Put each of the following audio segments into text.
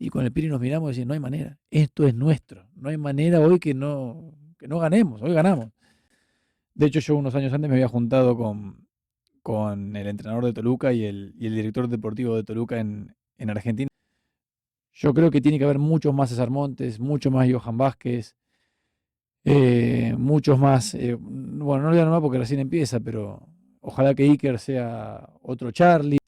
Y con el Piri nos miramos y decimos, no hay manera, esto es nuestro, no hay manera hoy que no ganemos, hoy ganamos. De hecho, yo unos años antes me había juntado con el entrenador de Toluca y el director deportivo de Toluca en Argentina. Yo creo que tiene que haber muchos más César Montes, mucho más Johan Vázquez, muchos más, bueno, no le voy a nombrar porque recién empieza, pero ojalá que Iker sea otro Charlie.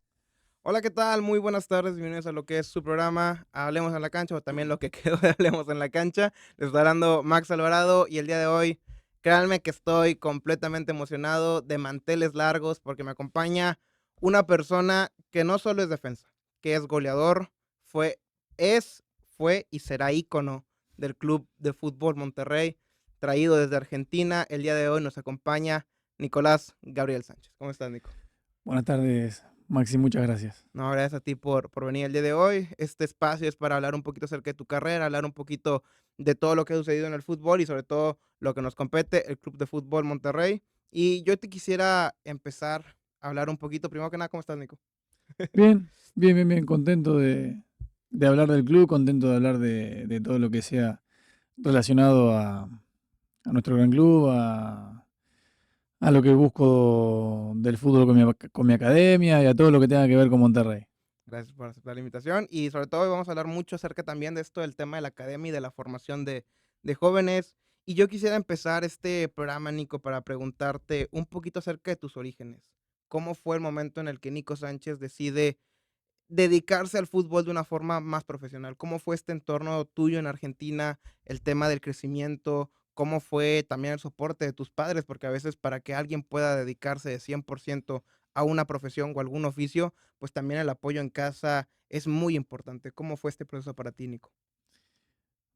Hola, ¿qué tal? Muy buenas tardes, bienvenidos a lo que es su programa Hablemos en la Cancha, o también lo que quedó de Hablemos en la Cancha. Les está hablando Max Alvarado y el día de hoy, créanme que estoy completamente emocionado, de manteles largos, porque me acompaña una persona que no solo es defensa, que es goleador, fue, es, fue y será ícono del Club de Fútbol Monterrey, traído desde Argentina. El día de hoy nos acompaña Nicolás Gabriel Sánchez. ¿Cómo estás, Nico? Buenas tardes, Maxi, muchas gracias. No, gracias a ti por venir el día de hoy. Este espacio es para hablar un poquito acerca de tu carrera, hablar un poquito de todo lo que ha sucedido en el fútbol y sobre todo lo que nos compete, el Club de Fútbol Monterrey. Y yo te quisiera empezar a hablar un poquito, primero que nada, ¿cómo estás, Nico? Bien, bien, bien, bien, contento de hablar del club, contento de hablar de todo lo que sea relacionado a nuestro gran club, a lo que busco del fútbol con mi academia y a todo lo que tenga que ver con Monterrey. Gracias por aceptar la invitación. Y sobre todo hoy vamos a hablar mucho acerca también de esto, del tema de la academia y de la formación de jóvenes. Y yo quisiera empezar este programa, Nico, para preguntarte un poquito acerca de tus orígenes. ¿Cómo fue el momento en el que Nico Sánchez decide dedicarse al fútbol de una forma más profesional? ¿Cómo fue este entorno tuyo en Argentina, el tema del crecimiento? ¿Cómo fue también el soporte de tus padres? Porque a veces para que alguien pueda dedicarse de 100% a una profesión o algún oficio, pues también el apoyo en casa es muy importante. ¿Cómo fue este proceso para ti, Nico?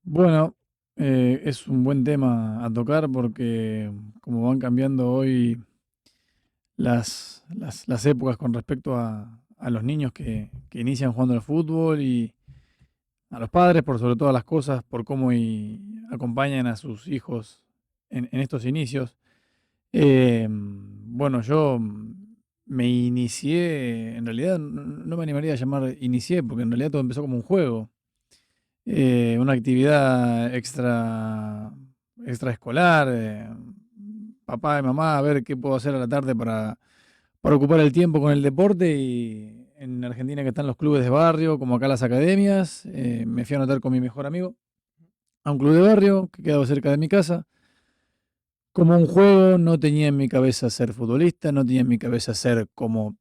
Bueno, es un buen tema a tocar porque como van cambiando hoy las épocas con respecto a los niños que inician jugando al fútbol y a los padres por sobre todas las cosas, por cómo acompañan a sus hijos en estos inicios. Bueno, yo me inicié, en realidad no me animaría a llamar inicié, porque en realidad todo empezó como un juego, una actividad extraescolar, papá y mamá, a ver qué puedo hacer a la tarde para ocupar el tiempo con el deporte. Y en Argentina que están los clubes de barrio, como acá las academias, me fui a anotar con mi mejor amigo a un club de barrio que quedaba cerca de mi casa. Como un juego, no tenía en mi cabeza ser futbolista, no tenía en mi cabeza ser como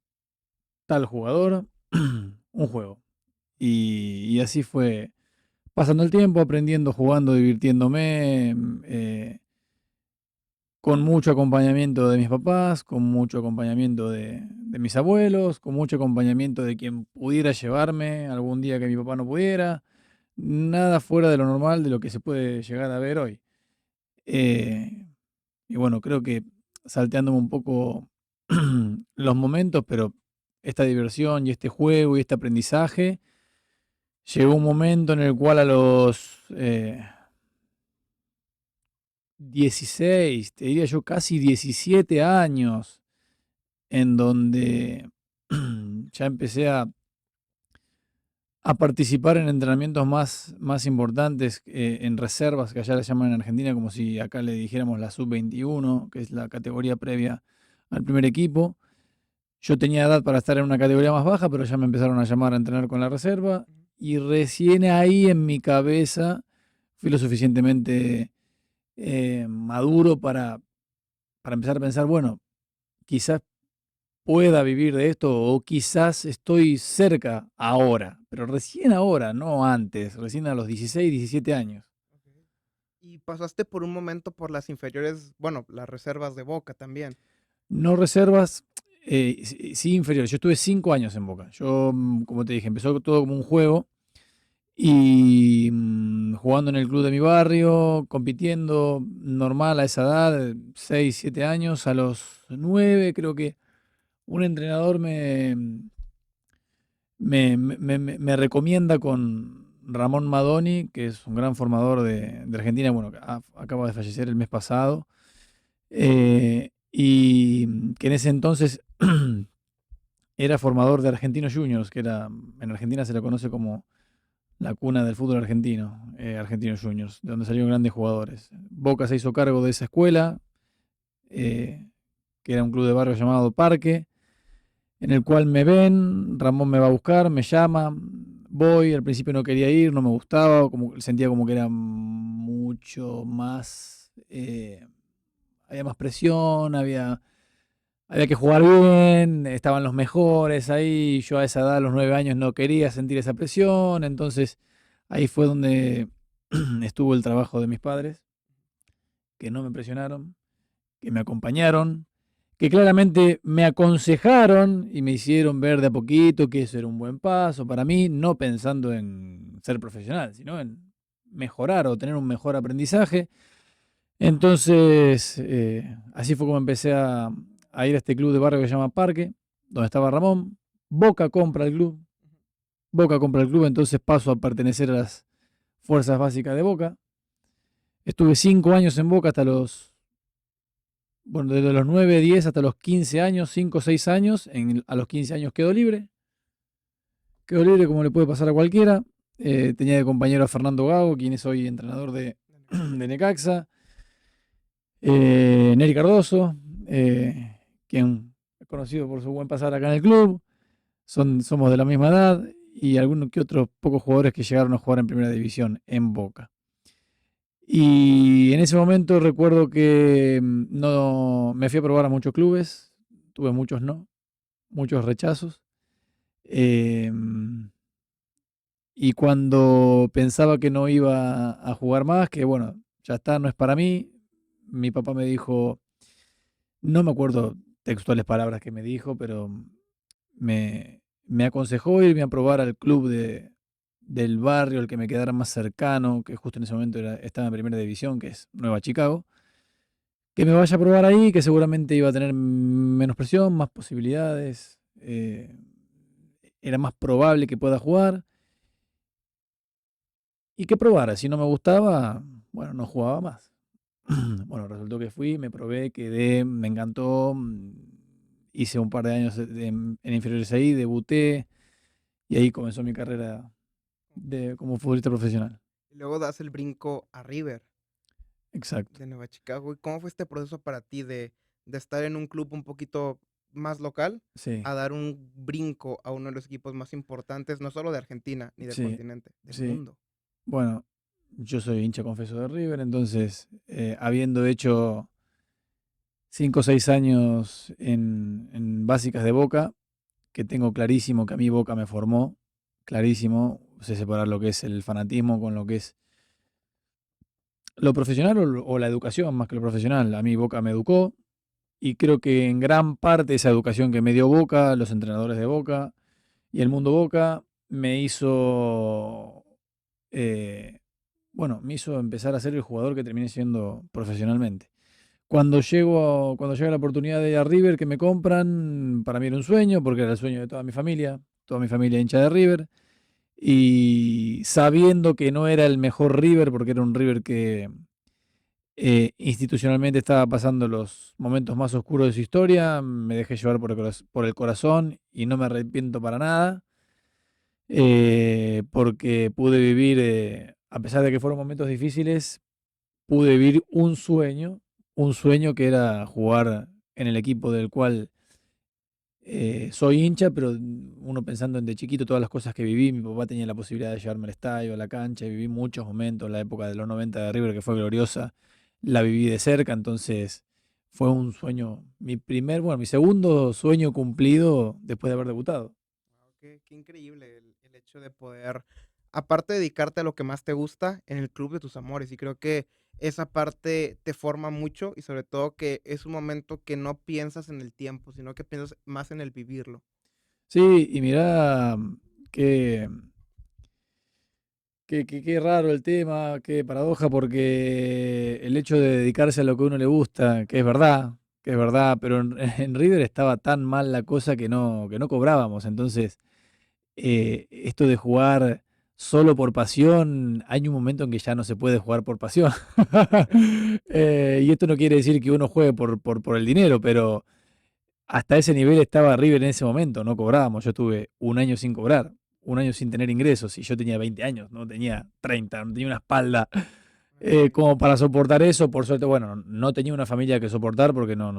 tal jugador, un juego. Y así fue pasando el tiempo, aprendiendo, jugando, divirtiéndome, con mucho acompañamiento de mis papás, con mucho acompañamiento de mis abuelos, con mucho acompañamiento de quien pudiera llevarme algún día que mi papá no pudiera. Nada fuera de lo normal de lo que se puede llegar a ver hoy. Eh, y bueno, creo que salteándome un poco los momentos, pero esta diversión y este juego y este aprendizaje, llegó un momento en el cual a los 16, te diría yo casi 17 años, en donde ya empecé a participar en entrenamientos más importantes, en reservas, que allá le llaman en Argentina, como si acá le dijéramos la sub-21, que es la categoría previa al primer equipo. Yo tenía edad para estar en una categoría más baja, pero ya me empezaron a llamar a entrenar con la reserva. Y recién ahí en mi cabeza fui lo suficientemente maduro para empezar a pensar, bueno, quizás pueda vivir de esto o quizás estoy cerca ahora, pero recién ahora, no antes, recién a los 16, 17 años. Okey. Y pasaste por un momento por las inferiores, bueno, las reservas de Boca también. No reservas, sí, sí inferiores. Yo estuve 5 años en Boca. Yo, como te dije, empezó todo como un juego. Y jugando en el club de mi barrio, compitiendo normal a esa edad, 6 7 años, a los 9 creo que un entrenador me recomienda con Ramón Madoni, que es un gran formador de Argentina, bueno, que acaba de fallecer el mes pasado, y que en ese entonces era formador de Argentinos Juniors, que era, en Argentina se le conoce como la cuna del fútbol argentino, Argentinos Juniors, de donde salieron grandes jugadores. Boca se hizo cargo de esa escuela, eh, que era un club de barrio llamado Parque, en el cual me ven, Ramón me va a buscar, me llama, voy, al principio no quería ir, no me gustaba, como, sentía como que era mucho más, había más presión, había que jugar bien, estaban los mejores ahí, yo a esa edad, a los 9 años, no quería sentir esa presión, entonces ahí fue donde estuvo el trabajo de mis padres, que no me presionaron, que me acompañaron, que claramente me aconsejaron y me hicieron ver de a poquito que eso era un buen paso para mí, no pensando en ser profesional, sino en mejorar o tener un mejor aprendizaje. Entonces, así fue como empecé a ir a este club de barrio que se llama Parque, donde estaba Ramón. Boca compra el club. Boca compra el club, entonces paso a pertenecer a las fuerzas básicas de Boca. Estuve 5 años en Boca hasta desde los 9, 10 hasta los 15 años, 5 o 6 años. A los 15 años quedó libre. Quedó libre como le puede pasar a cualquiera. Tenía de compañero a Fernando Gago, quien es hoy entrenador de Necaxa. Nery Cardoso, quien es conocido por su buen pasar acá en el club. Somos de la misma edad y algunos que otros pocos jugadores que llegaron a jugar en primera división en Boca. Y en ese momento recuerdo que no me fui a probar a muchos clubes, tuve muchos no, muchos rechazos. Eh, y cuando pensaba que no iba a jugar más, que bueno, ya está, no es para mí, mi papá me dijo, no me acuerdo textuales palabras que me dijo, pero me aconsejó irme a probar al club del barrio, el que me quedara más cercano, que justo en ese momento estaba en primera división, que es Nueva Chicago. Que me vaya a probar ahí, que seguramente iba a tener menos presión, más posibilidades, era más probable que pueda jugar. Y que probara, si no me gustaba, bueno, no jugaba más. Bueno, resultó que fui, me probé, quedé, me encantó. Hice un par de años en inferiores ahí, debuté y ahí comenzó mi carrera como futbolista profesional. Y luego das el brinco a River Exacto. de Nueva Chicago. ¿Y cómo fue este proceso para ti de estar en un club un poquito más local Sí, a dar un brinco a uno de los equipos más importantes, no solo de Argentina ni del sí, continente, del sí. mundo? Bueno, yo soy hincha confeso de River, entonces, habiendo hecho 5 o 6 años en básicas de Boca, que tengo clarísimo que a mí Boca me formó, clarísimo, sé separar lo que es el fanatismo con lo que es lo profesional o la educación más que lo profesional. A mí Boca me educó y creo que en gran parte esa educación que me dio Boca, los entrenadores de Boca y el mundo Boca, me hizo, eh, bueno, me hizo empezar a ser el jugador que terminé siendo profesionalmente. Cuando llega la oportunidad de ir a River que me compran, para mí era un sueño, porque era el sueño de toda mi familia hincha de River, y sabiendo que no era el mejor River, porque era un River que institucionalmente estaba pasando los momentos más oscuros de su historia, me dejé llevar por el corazón y no me arrepiento para nada, porque pude vivir, a pesar de que fueron momentos difíciles, pude vivir un sueño que era jugar en el equipo del cual soy hincha, pero uno pensando en de chiquito todas las cosas que viví, mi papá tenía la posibilidad de llevarme al estadio, a la cancha, y viví muchos momentos, la época de los 90 de River, que fue gloriosa, la viví de cerca, entonces fue un sueño, mi segundo sueño cumplido después de haber debutado. Wao, qué increíble el hecho de poder, aparte, dedicarte a lo que más te gusta en el club de tus amores. Y creo que esa parte te forma mucho y sobre todo que es un momento que no piensas en el tiempo, sino que piensas más en el vivirlo. Sí, y mirá qué, qué raro el tema, qué paradoja, porque el hecho de dedicarse a lo que a uno le gusta, que es verdad, pero en River estaba tan mal la cosa que no cobrábamos. Entonces, esto de jugar solo por pasión, hay un momento en que ya no se puede jugar por pasión. Y esto no quiere decir que uno juegue por el dinero, pero hasta ese nivel estaba River en ese momento, no cobrábamos. Yo estuve un año sin cobrar, un año sin tener ingresos y yo tenía 20 años, no tenía 30, no tenía una espalda como para soportar eso. Por suerte, bueno, no tenía una familia que soportar porque no.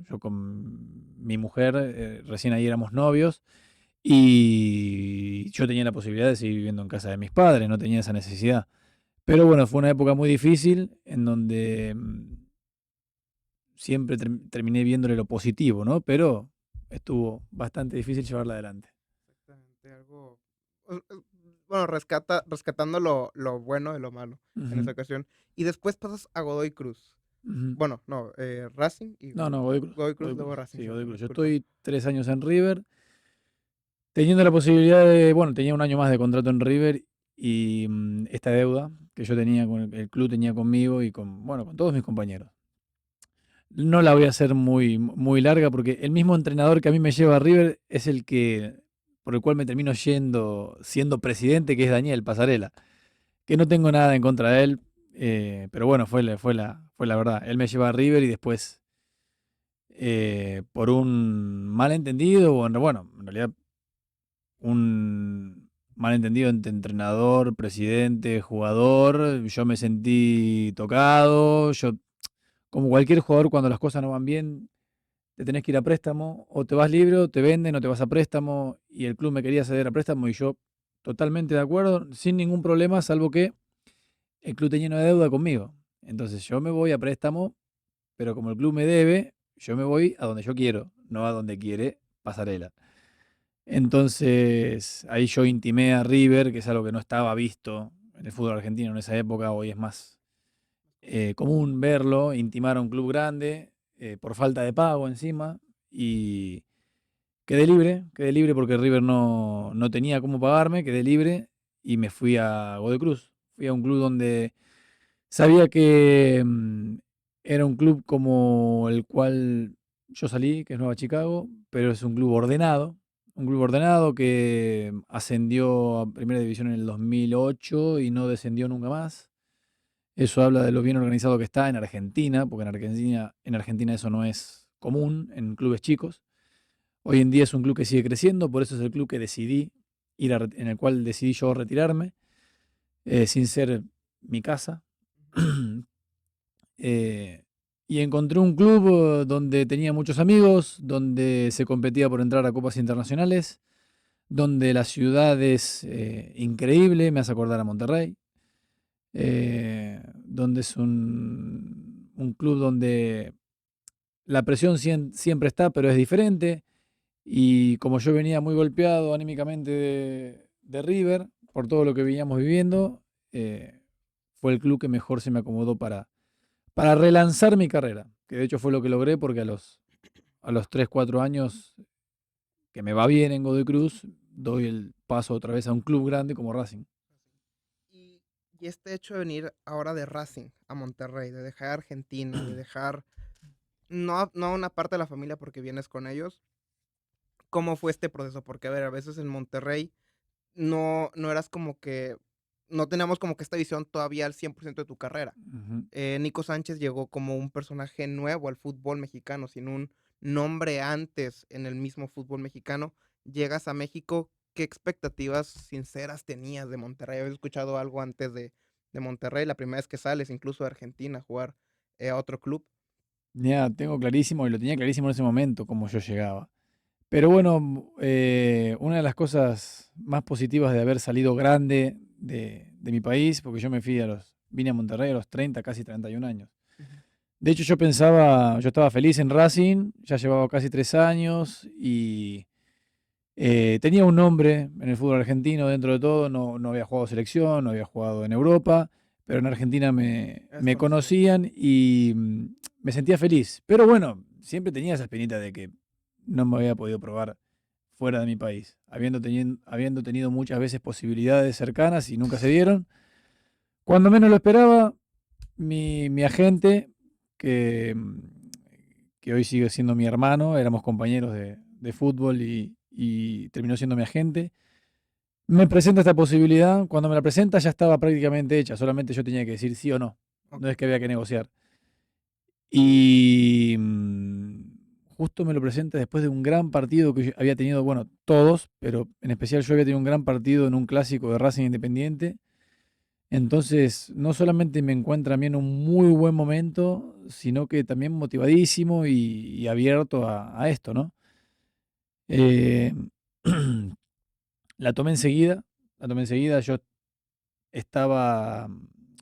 Yo con mi mujer, recién ahí éramos novios y yo tenía la posibilidad de seguir viviendo en casa de mis padres, no tenía esa necesidad. Pero bueno, fue una época muy difícil en donde siempre terminé viéndole lo positivo, ¿no? Pero estuvo bastante difícil llevarla adelante. Exactamente, algo, bueno, rescatando lo bueno de lo malo en esa Ujú, ocasión. Y después pasas a Godoy Cruz. ujú. Bueno, no, Racing y No, Godoy Cruz. Godoy Cruz, Godoy luego Cruz. Racing, Sí, sí, Godoy me Cruz. Yo disculpo. estoy 3 años en River, teniendo la posibilidad de, bueno, tenía un año más de contrato en River y esta deuda que yo tenía con el club tenía conmigo y con, bueno, con todos mis compañeros. No la voy a hacer muy larga porque el mismo entrenador que a mí me lleva a River es el que, por el cual me termino yendo siendo presidente, que es Daniel Pasarela, que no tengo nada en contra de él, pero bueno, fue la verdad. Él me lleva a River y después, por un malentendido, bueno, en realidad un malentendido entre entrenador, presidente, jugador, yo me sentí tocado, yo, como cualquier jugador, cuando las cosas no van bien, te tenés que ir a préstamo, o te vas libre, o te venden, o te vas a préstamo, y el club me quería ceder a préstamo, y yo totalmente de acuerdo, sin ningún problema, salvo que el club tenía una deuda conmigo. Entonces yo me voy a préstamo, pero como el club me debe, yo me voy a donde yo quiero, no a donde quiere Pasarela. Entonces ahí yo intimé a River, que es algo que no estaba visto en el fútbol argentino en esa época, hoy es más común verlo, intimar a un club grande por falta de pago encima, y quedé libre porque River no tenía cómo pagarme, quedé libre y me fui a Godoy Cruz. Fui a un club donde sabía que era un club como el cual yo salí, que es Nueva Chicago, pero es un club ordenado que ascendió a Primera División en el 2008 y no descendió nunca más. Eso habla de lo bien organizado que está en Argentina, porque en Argentina eso no es común en clubes chicos. Hoy en día es un club que sigue creciendo, por eso es el club que decidí en el cual decidí yo retirarme, sin ser mi casa. Eh, y encontré un club donde tenía muchos amigos, donde se competía por entrar a copas internacionales, donde la ciudad es increíble, me hace acordar a Monterrey, donde es un club donde la presión siempre está, pero es diferente. Y como yo venía muy golpeado anímicamente de River, por todo lo que veníamos viviendo, fue el club que mejor se me acomodó para relanzar mi carrera, que de hecho fue lo que logré porque a los 3 4 años que me va bien en Godoy Cruz, doy el paso otra vez a un club grande como Racing. Y, y este hecho de venir ahora de Racing a Monterrey, de dejar Argentina, de dejar no una parte de la familia porque vienes con ellos, ¿cómo fue este proceso? Porque, a ver, a veces en Monterrey no eras como que, no teníamos como que esta visión todavía al 100% de tu carrera. Ujú. Nico Sánchez llegó como un personaje nuevo al fútbol mexicano, sin un nombre antes en el mismo fútbol mexicano. Llegas a México, ¿qué expectativas sinceras tenías de Monterrey? ¿Habías escuchado algo antes de Monterrey? La primera vez que sales, incluso de Argentina, a jugar a otro club. Tengo clarísimo, y lo tenía clarísimo en ese momento, cómo yo llegaba. Pero bueno, una de las cosas más positivas de haber salido grande de mi país, porque vine a Monterrey a los 30, casi 31 años. Ujú. De hecho, yo estaba feliz en Racing, ya llevaba casi 3 años y tenía un nombre en el fútbol argentino dentro de todo. No había jugado selección, no había jugado en Europa, pero en Argentina me, Es me conocido. conocían y me sentía feliz. Pero bueno, siempre tenía esa espinita de que no me había podido probar fuera de mi país, habiendo tenido muchas veces posibilidades cercanas y nunca se dieron. Cuando menos lo esperaba, mi agente, que, que hoy sigue siendo mi hermano, éramos compañeros de fútbol y terminó siendo mi agente, me presenta esta posibilidad. Cuando me la presenta ya estaba prácticamente hecha, solamente yo tenía que decir sí o no, Ok. no es que había que negociar. Y justo me lo presenta después de un gran partido que yo había tenido, bueno, todos, pero en especial yo había tenido un gran partido en un clásico de Racing Independiente. Entonces, no solamente me encuentra a mí en un muy buen momento, sino que también motivadísimo y abierto a esto, ¿no? Eh, la tomé enseguida, la tomé enseguida. Estaba,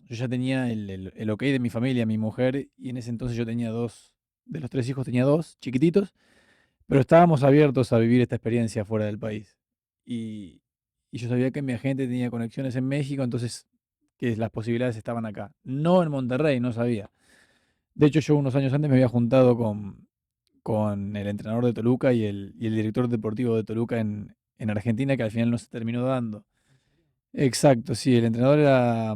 yo ya tenía el ok de mi familia, mi mujer, y en ese entonces yo tenía dos, de los tres hijos tenía dos chiquititos, pero estábamos abiertos a vivir esta experiencia fuera del país. Y, y yo sabía que mi agente tenía conexiones en México, entonces que las posibilidades estaban acá. No en Monterrey, no sabía. De hecho, yo unos años antes me había juntado con el entrenador de Toluca y el director deportivo de Toluca en Argentina, que al final no se terminó dando. Exacto, sí, el entrenador era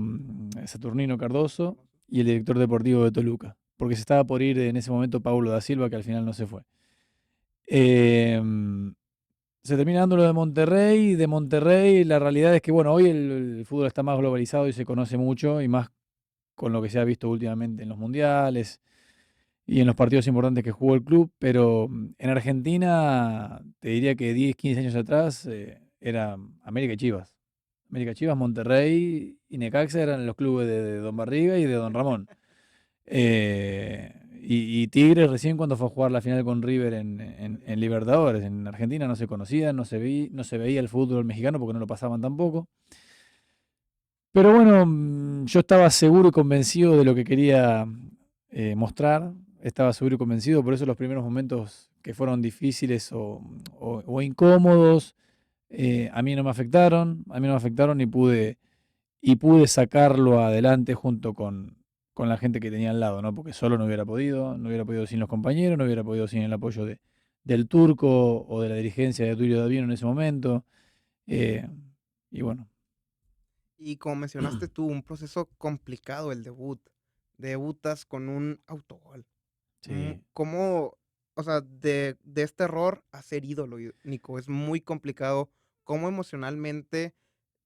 Saturnino Cardoso y el director deportivo de Toluca, porque se estaba por ir en ese momento Paulo da Silva, que al final no se fue. Em, Se termina dando lo de Monterrey la realidad es que, bueno, hoy el fútbol está más globalizado y se conoce mucho, y más con lo que se ha visto últimamente en los mundiales y en los partidos importantes que jugó el club, pero en Argentina te diría que 10, 15 años atrás era América y Chivas. América Chivas, Monterrey y Necaxa eran los clubes de Don Barriga y de Don Ramón. Y Tigres recién cuando fue a jugar la final con River en Libertadores. En Argentina no se conocía, no se veía el fútbol mexicano porque no lo pasaban tampoco. Pero bueno, yo estaba seguro y convencido de lo que quería mostrar. Estaba seguro y convencido, por eso los primeros momentos que fueron difíciles o incómodos, a mí no me afectaron, y pude sacarlo adelante junto con la gente que tenía al lado, ¿no? Porque solo no hubiera podido sin los compañeros, no hubiera podido sin el apoyo del Turco o de la dirigencia de Tulio Davino en ese momento. eh, y bueno, Y como mencionaste tú, un proceso complicado el debut. Debutas con un autogol. sí, ¿Cómo, o sea, de este error a ser ídolo, Nico? Es muy complicado. ¿Cómo emocionalmente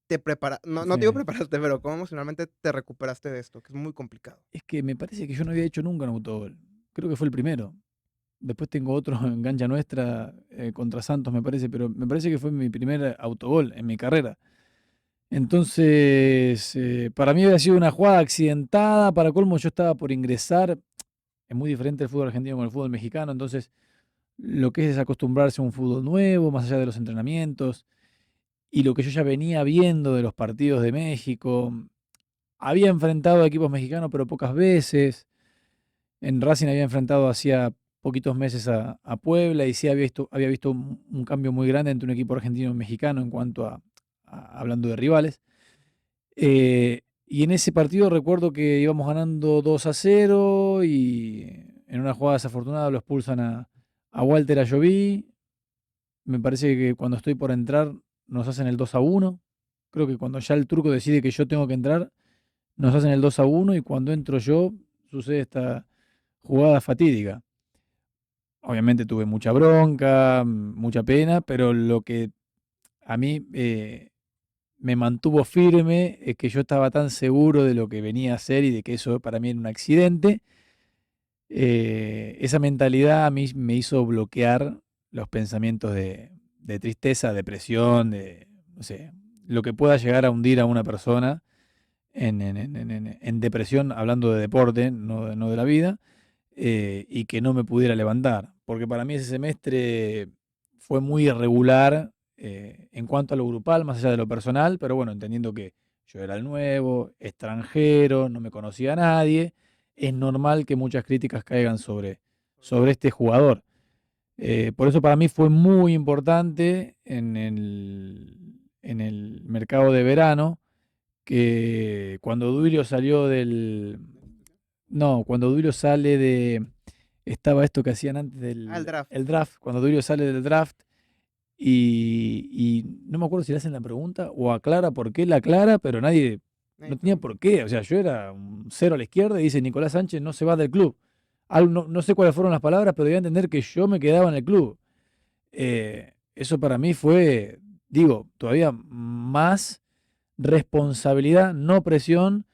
te no, no te digo sí. preparaste, pero cómo emocionalmente te recuperaste de esto? Que es muy complicado. Es que me parece que yo no había hecho nunca un autogol. Creo que fue el primero. Después tengo otro en cancha nuestra contra Santos, me parece, pero me parece que fue mi primer autogol en mi carrera. Entonces, para mí había sido una jugada accidentada. Para colmo, yo estaba por ingresar. Es muy diferente el fútbol argentino con el fútbol mexicano. Entonces, lo que es acostumbrarse a un fútbol nuevo, más allá de los entrenamientos, y lo que yo ya venía viendo de los partidos de México. Había enfrentado a equipos mexicanos, pero pocas veces. En Racing había enfrentado hacía poquitos meses a Puebla y sí había visto un cambio muy grande entre un equipo argentino y mexicano en cuanto hablando de rivales. Y en ese partido recuerdo que íbamos ganando 2-0 y en una jugada desafortunada lo expulsan a Walter Ayoví. Me parece que cuando estoy por entrar nos hacen el 2-1. Creo que cuando ya el turco decide que yo tengo que entrar, nos hacen el 2-1 y cuando entro yo sucede esta jugada fatídica. Obviamente tuve mucha bronca, mucha pena, pero lo que a mí me mantuvo firme es que yo estaba tan seguro de lo que venía a hacer y de que eso para mí era un accidente. Esa mentalidad a mí me hizo bloquear los pensamientos de tristeza, depresión, no sé, lo que pueda llegar a hundir a una persona en depresión, hablando de deporte, no de la vida, y que no me pudiera levantar. Porque para mí ese semestre fue muy irregular en cuanto a lo grupal, más allá de lo personal, pero bueno, entendiendo que yo era el nuevo, extranjero, no me conocía a nadie, es normal que muchas críticas caigan sobre este jugador. Por eso para mí fue muy importante en el mercado de verano que cuando Duilio salió del... No, cuando Duilio sale de... Estaba esto que hacían antes Ah, el del draft. el draft, cuando Duilio sale del draft y no me acuerdo si le hacen la pregunta o aclara por qué la aclara, pero nadie, Nadie no tenía pregunta. por qué. O sea, yo era un cero a la izquierda y dice Nicolás Sánchez no se va del club. No sé cuáles fueron las palabras, pero debía entender que yo me quedaba en el club. Eso para mí fue, digo, todavía más responsabilidad, no presión,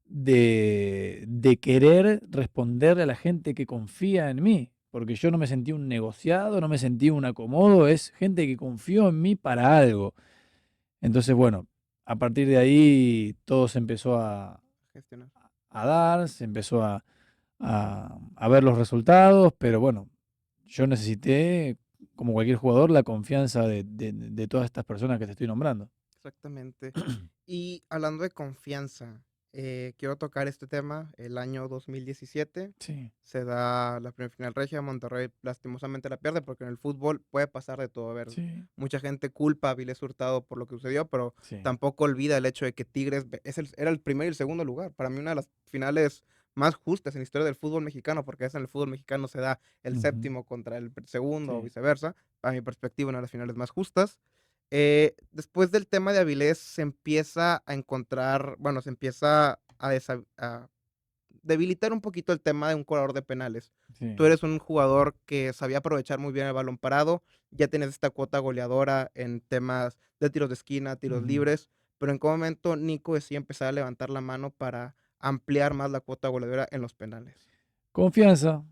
de querer responderle a la gente que confía en mí. porque yo no me sentí un negociado, no me sentí un acomodo, es gente que confió en mí para algo. Entonces, bueno, a partir de ahí todo se empezó Gestionar. a dar, se empezó a ver los resultados, pero bueno, yo necesité, como cualquier jugador, la confianza de todas estas personas que te estoy nombrando. Exactamente. Y hablando de confianza, quiero tocar este tema. El año 2017 Sí, se da la primera final regia, Monterrey lastimosamente la pierde porque en el fútbol puede pasar de todo. A ver, sí, mucha gente culpa a Avilés Hurtado por lo que sucedió, pero sí. tampoco olvida el hecho de que Tigres era el primer y el segundo lugar. Para mí una de las finales más justas en la historia del fútbol mexicano, porque es en el fútbol mexicano se da el Ujú, séptimo contra el segundo o sí. viceversa. A mi perspectiva, una de las finales más justas. Después del tema de Avilés se empieza a encontrar, bueno, se empieza a debilitar un poquito el tema de un cobrador de penales. Tú Sí. eres un jugador que sabía aprovechar muy bien el balón parado, ya tienes esta cuota goleadora en temas de tiros de esquina, tiros Ujú. libres, pero ¿en qué momento Nico decía empezar a levantar la mano para ampliar más la cuota goleadora en los penales? Confianza,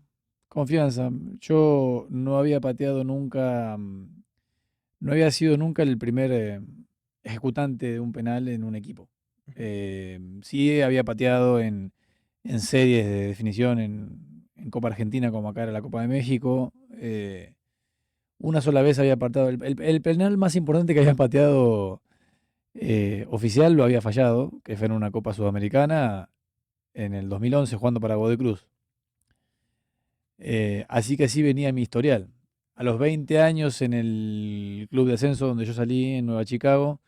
confianza. Yo no había pateado nunca, no había sido nunca el primer ejecutante de un penal en un equipo. Ujú. Sí había pateado en series de definición en Copa Argentina, como acá era la Copa de México. Una sola vez había pateado. El penal más importante que había pateado oficial lo había fallado, que fue en una Copa Sudamericana en el 2011 jugando para Godoy Cruz. Así que así venía mi historial. A los 20 años en el club de ascenso donde yo salí en Nueva Chicago,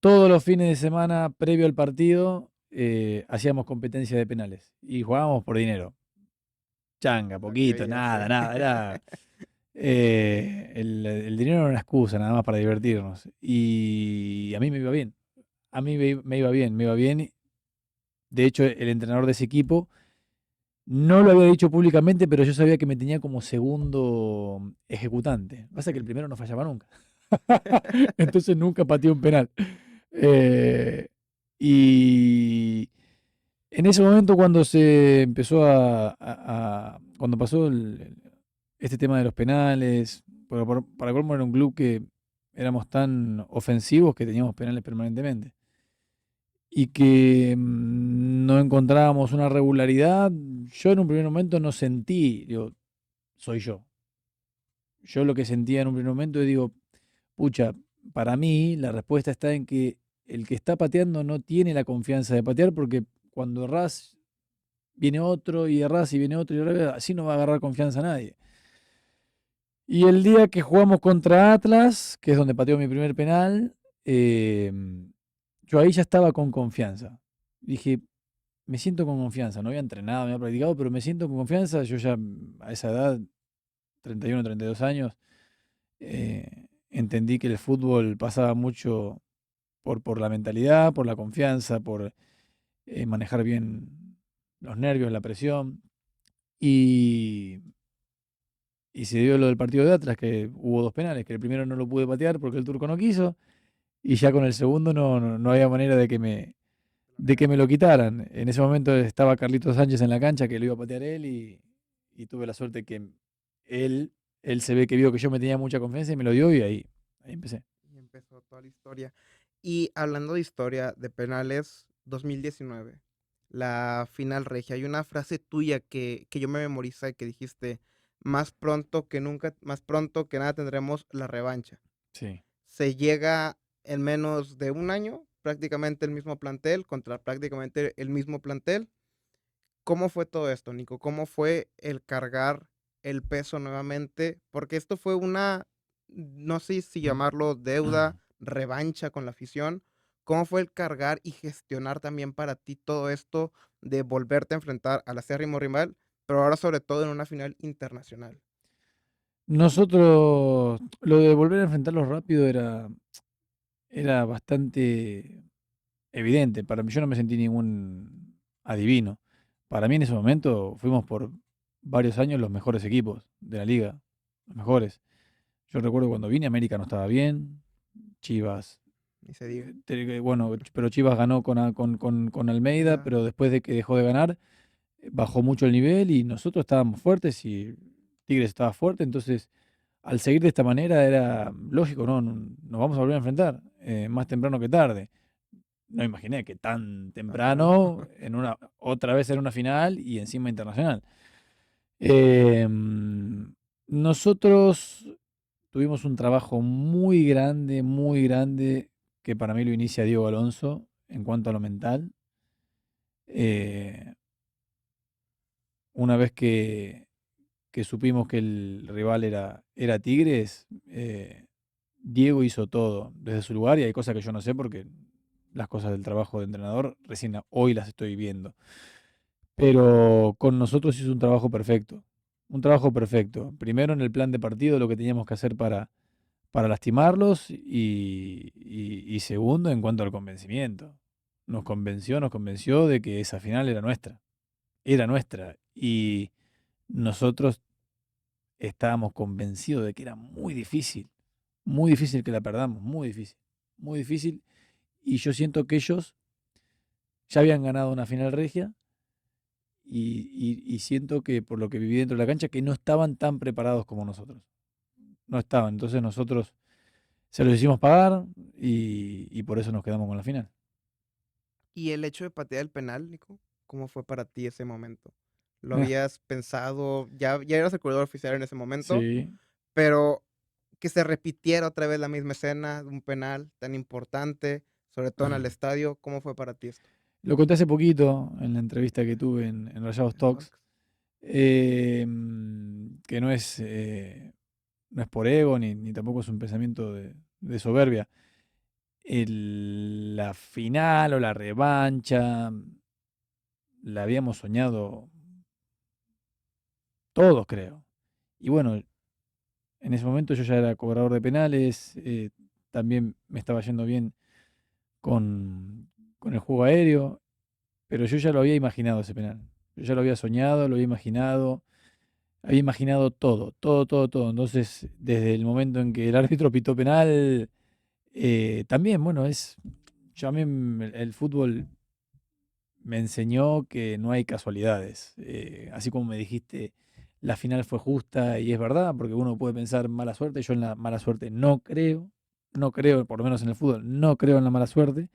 todos los fines de semana previo al partido hacíamos competencia de penales y jugábamos por dinero. Changa, Ok, poquito, ya nada, sé. nada. El dinero era una excusa nada más para divertirnos. Y a mí me iba bien. A mí me iba bien, me iba bien. De hecho, el entrenador de ese equipo no lo había dicho públicamente, pero yo sabía que me tenía como segundo ejecutante. Pasa que el Ok. primero no fallaba nunca. Entonces nunca pateé un penal. Eh, y en ese momento cuando se empezó cuando pasó este tema de los penales, para colmo era un club que éramos tan ofensivos que teníamos penales permanentemente y que no encontrábamos una regularidad, yo en un primer momento no sentí, digo, soy yo. Yo lo que sentía en un primer momento, digo, pucha, para mí la respuesta está en que el que está pateando no tiene la confianza de patear porque cuando errás viene otro y errás y viene otro y así no va a agarrar confianza a nadie. Y el día que jugamos contra Atlas, que es donde pateó mi primer penal, eh, yo ahí ya estaba con confianza. Dije, me siento con confianza, no había entrenado, no había practicado, pero me siento con confianza. Yo ya a esa edad, 31, 32 años, entendí que el fútbol pasaba mucho por la mentalidad, por la confianza, por manejar bien los nervios, la presión. Y, y se dio lo del partido de Atlas, que hubo dos penales, que el primero no lo pude patear porque el turco no quiso, y ya con el segundo no había manera de que me lo quitaran. En ese momento estaba Carlitos Sánchez en la cancha, que lo iba a patear él, y tuve la suerte que él, él se ve que vio que yo me tenía mucha confianza y me lo dio, y ahí empecé. Y empezó toda la historia. Y hablando de historia de penales, 2019, la final regia. Hay una frase tuya que yo me memoricé que dijiste, más pronto que nunca, más pronto que nada tendremos la revancha. Sí. Se llega en menos de un año, prácticamente el mismo plantel contra prácticamente el mismo plantel. ¿Cómo fue todo esto, Nico? ¿Cómo fue el cargar el peso nuevamente? Porque esto fue una, no sé si llamarlo deuda, revancha con la afición. ¿Cómo fue el cargar y gestionar también para ti todo esto de volverte a enfrentar al acérrimo rival, pero ahora sobre todo en una final internacional? Nosotros, lo de volver a enfrentarlos rápido era bastante evidente. Para mí, yo no me sentí ningún adivino. Para mí, en ese momento, fuimos por varios años los mejores equipos de la liga. Los mejores. Yo recuerdo cuando vine, América no estaba bien. Chivas, Ni se diga. bueno, pero Chivas ganó con Almeida, Mira, pero después de que dejó de ganar, bajó mucho el nivel y nosotros estábamos fuertes y Tigres estaba fuerte, entonces al seguir de esta manera era lógico, ¿no? Nos vamos a volver a enfrentar, más temprano que tarde. No imaginé que tan Tan temprano. temprano, otra vez en una final y encima internacional. Nosotros tuvimos un trabajo muy grande, que para mí lo inicia Diego Alonso en cuanto a lo mental. Eh, una vez que supimos que el rival era Tigres, Diego hizo todo desde su lugar y hay cosas que yo no sé porque las cosas del trabajo de entrenador recién hoy las estoy viendo. Pero con nosotros hizo un trabajo perfecto. Un trabajo perfecto. Primero en el plan de partido, lo que teníamos que hacer para lastimarlos y segundo en cuanto al convencimiento. Nos convenció de que esa final era nuestra. Era nuestra. Y nosotros estábamos convencidos de que era muy difícil que la perdamos, muy difícil, muy difícil. Y yo siento que ellos ya habían ganado una final regia y siento que por lo que viví dentro de la cancha, que no estaban tan preparados como nosotros. No estaban. Entonces nosotros se los hicimos pagar y por eso nos quedamos con la final. Y el hecho de patear el penal, Nico, ¿cómo fue para ti ese momento? ¿Lo Eh, habías pensado? Ya eras el corredor oficial en ese momento, sí. pero que se repitiera otra vez la misma escena de un penal tan importante, sobre todo en el estadio, ¿cómo fue para ti esto? Lo conté hace poquito en la entrevista que tuve en Rayados En Talks, Talks. que no es por ego ni tampoco es un pensamiento de soberbia. La final o la revancha la habíamos soñado todos, creo. Y bueno, en ese momento yo ya era cobrador de penales, también me estaba yendo bien con el juego aéreo, pero yo ya lo había imaginado ese penal. Yo ya lo había soñado, lo había imaginado todo, todo, todo, todo. Entonces, desde el momento en que el árbitro pitó penal, también, bueno, yo a mí el fútbol me enseñó que no hay casualidades. Así como me dijiste, la final fue justa y es verdad, porque uno puede pensar mala suerte. Yo en la mala suerte no creo, por lo menos en el fútbol, no creo en la mala suerte.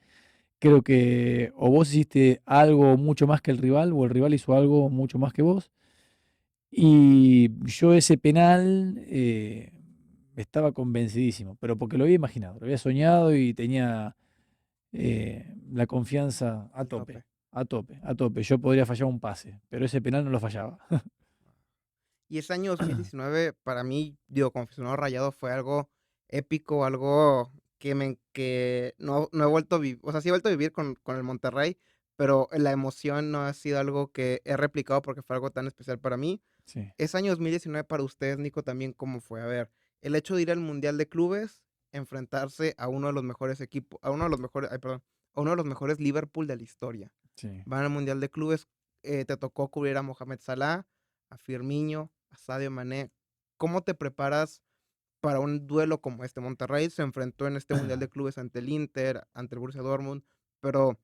Creo que o vos hiciste algo mucho más que el rival, o el rival hizo algo mucho más que vos. Y yo ese penal estaba convencidísimo, pero porque lo había imaginado, lo había soñado y tenía la confianza a Al tope, tope. a tope, a tope. Yo podría fallar un pase, pero ese penal no lo fallaba. Y ese año 2019 para mí, digo, como aficionado rayado fue algo épico, algo que no he vuelto a vivir, o sea, sí he vuelto a vivir con el Monterrey, pero la emoción no ha sido algo que he replicado porque fue algo tan especial para mí. Sí. Ese año 2019 para ustedes, Nico, también, ¿cómo fue? A ver, el hecho de ir al Mundial de Clubes, enfrentarse a uno de los mejores equipos, a uno de los mejores, ay, perdón, a uno de los mejores Liverpool de la historia. Sí. Van al Mundial de Clubes, te tocó cubrir a Mohamed Salah, a Firmino, a Sadio Mané. ¿Cómo te preparas para un duelo como este? Monterrey se enfrentó en este Mundial de Clubes ante el Inter, ante el Borussia Dortmund, pero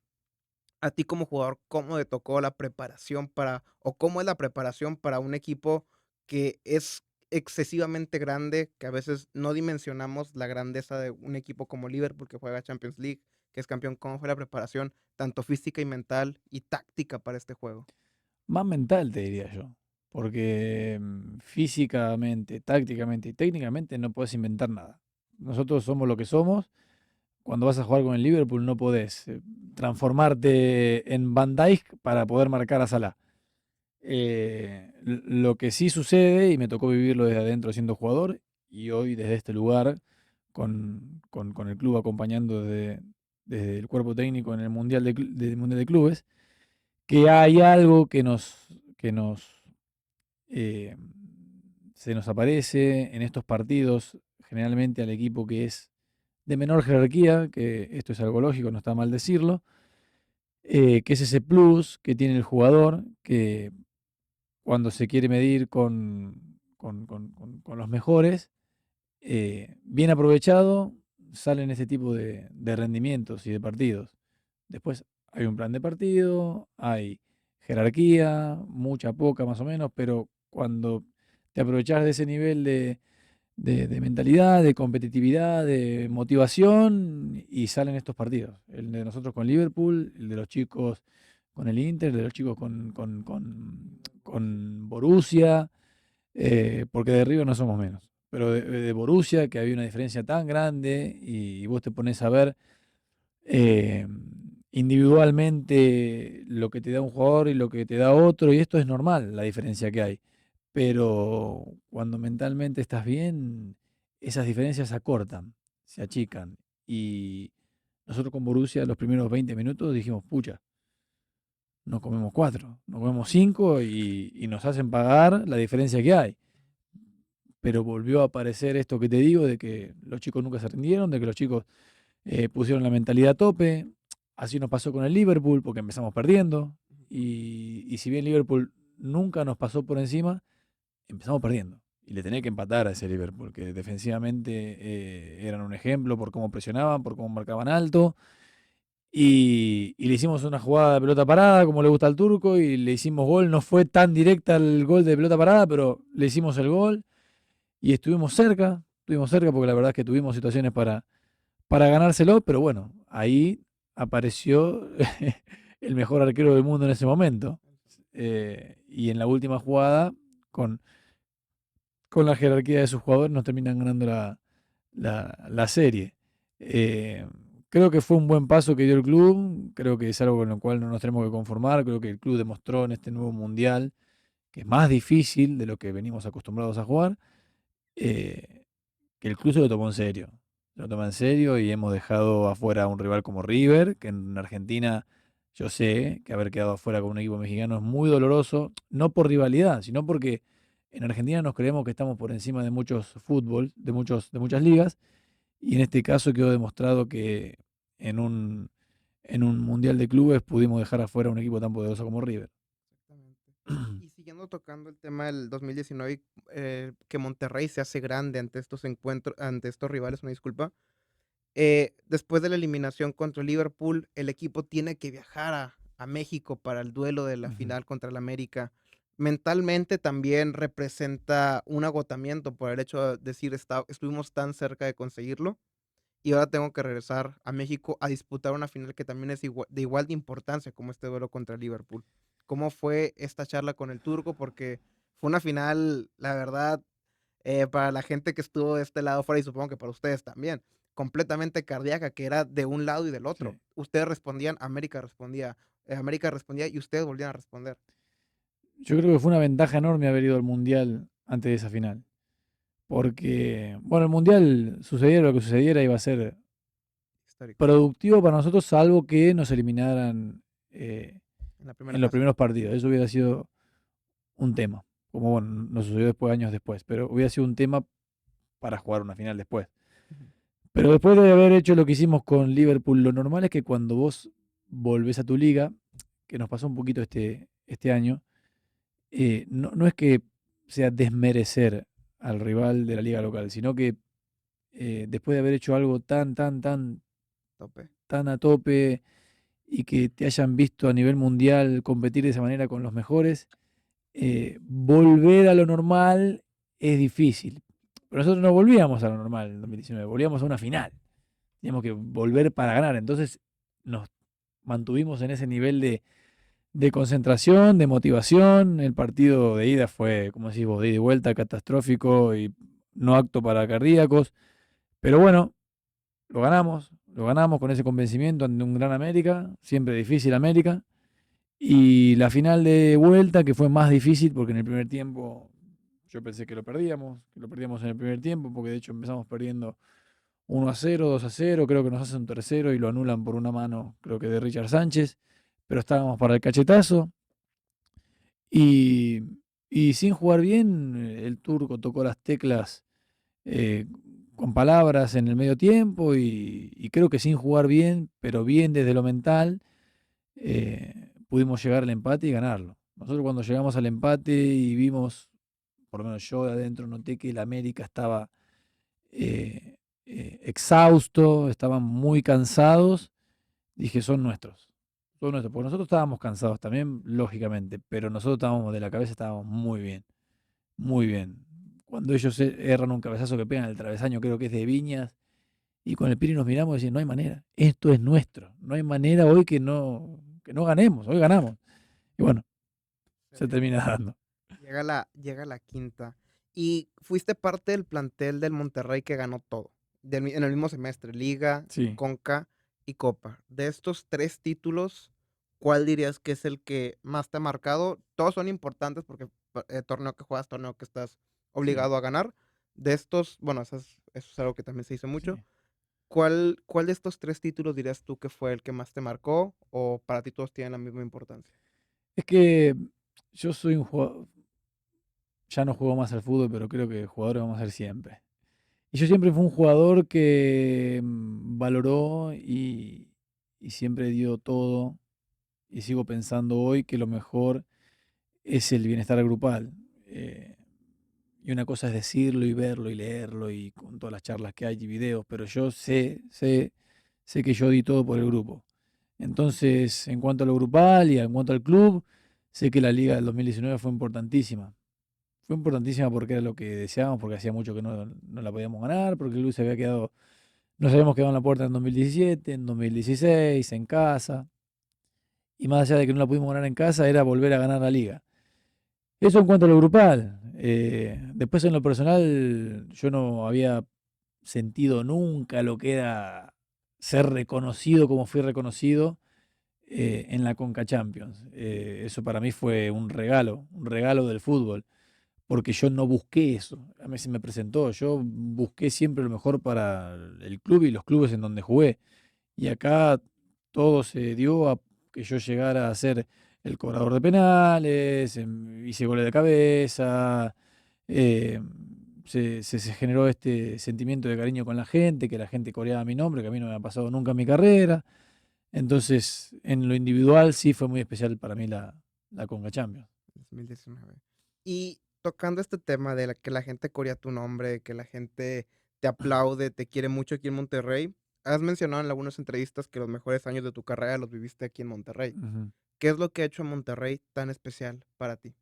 a ti como jugador, ¿cómo te tocó la preparación o cómo es la preparación para un equipo que es excesivamente grande, que a veces no dimensionamos la grandeza de un equipo como Liverpool que juega Champions League, que es campeón? ¿Cómo fue la preparación, tanto física y mental y táctica para este juego? Más mental, te diría yo. Porque físicamente, tácticamente y técnicamente no puedes inventar nada. Nosotros somos lo que somos. Cuando vas a jugar con el Liverpool no podés transformarte en Van Dijk para poder marcar a Salah. Lo que sí sucede, y me tocó vivirlo desde adentro siendo jugador, y hoy desde este lugar, con el club acompañando desde el cuerpo técnico en el Mundial de Clubes, que hay algo que eh, se nos aparece en estos partidos, generalmente al equipo que es de menor jerarquía, que esto es algo lógico, no está mal decirlo, que es ese plus que tiene el jugador, que cuando se quiere medir con los mejores, bien aprovechado, salen ese tipo de rendimientos y de partidos. Después hay un plan de partido, hay jerarquía, mucha, poca más o menos, pero cuando te aprovechás de ese nivel de mentalidad, de competitividad, de motivación, y salen estos partidos. El de nosotros con Liverpool, el de los chicos con el Inter, el de los chicos con Borussia, porque de River no somos menos. Pero de Borussia, que había una diferencia tan grande, y vos te pones a ver eh, individualmente lo que te da un jugador y lo que te da otro, y esto es normal, la diferencia que hay. Pero cuando mentalmente estás bien, esas diferencias se acortan, se achican. Y nosotros con Borussia los primeros 20 minutos dijimos, pucha, nos comemos 4, nos comemos 5 y nos hacen pagar la diferencia que hay. Pero volvió a aparecer esto que te digo, de que los chicos nunca se rindieron, de que los chicos pusieron la mentalidad a tope. Así nos pasó con el Liverpool, porque empezamos perdiendo. Y si bien Liverpool nunca nos pasó por encima, empezamos perdiendo. Y le tenía que empatar a ese Liverpool, que defensivamente eran un ejemplo por cómo presionaban, por cómo marcaban alto. Y le hicimos una jugada de pelota parada, como le gusta al turco, y le hicimos gol. No fue tan directa el gol de pelota parada, pero le hicimos el gol. Y estuvimos cerca porque la verdad es que tuvimos situaciones para ganárselo, pero bueno, ahí apareció el mejor arquero del mundo en ese momento. Y en la última jugada, con, con la jerarquía de sus jugadores, nos terminan ganando la serie. Eh, Creo que fue un buen paso que dio el club, creo que es algo con lo cual no nos tenemos que conformar, creo que el club demostró en este nuevo mundial que es más difícil de lo que venimos acostumbrados a jugar, eh, que el club se lo tomó en serio. Se lo toma en serio y hemos dejado afuera a un rival como River, que en Argentina yo sé que haber quedado afuera con un equipo mexicano es muy doloroso, no por rivalidad, sino porque en Argentina nos creemos que estamos por encima de muchos fútbol, de muchas ligas, y en este caso quedó demostrado que en en un mundial de clubes pudimos dejar afuera a un equipo tan poderoso como River. Exactamente. Y siguiendo tocando el tema del 2019, que Monterrey se hace grande ante estos encuentros, ante estos rivales, una disculpa. Después de la eliminación contra el Liverpool, el equipo tiene que viajar a México para el duelo de la Ujú. final contra el América. Mentalmente también representa un agotamiento por el hecho de decir, estuvimos tan cerca de conseguirlo y ahora tengo que regresar a México a disputar una final que también es de igual de importancia como este duelo contra el Liverpool. ¿Cómo fue esta charla con el turco? Porque fue una final, la verdad, para la gente que estuvo de este lado fuera y supongo que para ustedes también, completamente cardíaca, que era de un lado y del otro. Sí. Ustedes respondían, América respondía y ustedes volvían a responder. Yo creo que fue una ventaja enorme haber ido al Mundial antes de esa final. Porque, bueno, el Mundial sucediera lo que sucediera, iba a ser Histórico. productivo para nosotros, salvo que nos eliminaran En la primera en los fase. primeros partidos. Eso hubiera sido un tema. Como bueno, nos sucedió después, años después, pero hubiera sido un tema para jugar una final después. Ujú. Pero después de haber hecho lo que hicimos con Liverpool, lo normal es que cuando vos volvés a tu liga, que nos pasó un poquito este año, no es que sea desmerecer al rival de la liga local, sino que después de haber hecho algo Tope. tan a tope y que te hayan visto a nivel mundial competir de esa manera con los mejores, volver a lo normal es difícil. Pero nosotros no volvíamos a lo normal en 2019, volvíamos a una final. Teníamos que volver para ganar. Entonces nos mantuvimos en ese nivel de concentración, de motivación. El partido de ida fue, como decís vos, de ida y vuelta, catastrófico y no apto para cardíacos. Pero bueno, lo ganamos con ese convencimiento ante un gran América, siempre difícil América. Y la final de vuelta, que fue más difícil porque en el primer tiempo yo pensé que lo perdíamos en el primer tiempo, porque de hecho empezamos perdiendo 1-0, 2-0, creo que nos hacen un tercero y lo anulan por una mano, creo que de Richard Sánchez, pero estábamos para el cachetazo. Y, y sin jugar bien, el turco tocó las teclas eh, con palabras en el medio tiempo y creo que sin jugar bien, pero bien desde lo mental, pudimos llegar al empate y ganarlo. Nosotros cuando llegamos al empate y vimos, por lo menos yo de adentro noté que el América estaba exhausto, estaban muy cansados, dije, son nuestros. son nuestros, porque nosotros estábamos cansados también, lógicamente, pero nosotros estábamos de la cabeza, estábamos muy bien, muy bien. Cuando ellos erran un cabezazo que pegan el travesaño, creo que es de Viñas, y con el Piri nos miramos y decimos, no hay manera, esto es nuestro, no hay manera hoy que no ganemos, hoy ganamos. Y bueno, se Excelente. termina dando. Llega la quinta. Y fuiste parte del plantel del Monterrey que ganó todo. En el mismo semestre, Liga, Sí. Conca y Copa. De estos tres títulos, ¿cuál dirías que es el que más te ha marcado? Todos son importantes porque torneo que juegas, torneo que estás Sí, obligado a ganar. De estos, bueno, eso es algo que también se dice mucho. sí. ¿Cuál de estos tres títulos dirías tú que fue el que más te marcó? ¿O para ti todos tienen la misma importancia? Es que yo soy un jugador, ya no juego más al fútbol, pero creo que jugadores vamos a ser siempre. Y yo siempre fui un jugador que valoró y siempre dio todo. Y sigo pensando hoy que lo mejor es el bienestar grupal. Eh, y una cosa es decirlo y verlo y leerlo y con todas las charlas que hay y videos, pero yo sé que yo di todo por el grupo. Entonces, en cuanto a lo grupal y en cuanto al club, sé que la liga del 2019 fue importantísima. Fue importantísima porque era lo que deseábamos, porque hacía mucho que no la podíamos ganar, porque el club se había quedado, nos habíamos quedado en la puerta en 2017, en 2016, en casa. Y más allá de que no la pudimos ganar en casa, era volver a ganar la liga. Eso en cuanto a lo grupal. Después en lo personal, yo no había sentido nunca lo que era ser reconocido como fui reconocido en la Conca Champions. Eso para mí fue un regalo del fútbol, porque yo no busqué eso. A mí se me presentó. Yo busqué siempre lo mejor para el club y los clubes en donde jugué. Y acá todo se dio a que yo llegara a ser el cobrador de penales, hice goles de cabeza, eh, se generó este sentimiento de cariño con la gente, que la gente coreaba mi nombre, que a mí no me ha pasado nunca en mi carrera. Entonces, en lo individual sí fue muy especial para mí la Conca Champions. 2019. Y tocando este tema de que la gente corea tu nombre, que la gente te aplaude, te quiere mucho aquí en Monterrey, has mencionado en algunas entrevistas que los mejores años de tu carrera los viviste aquí en Monterrey. Ujú. ¿Qué es lo que ha hecho a Monterrey tan especial para ti?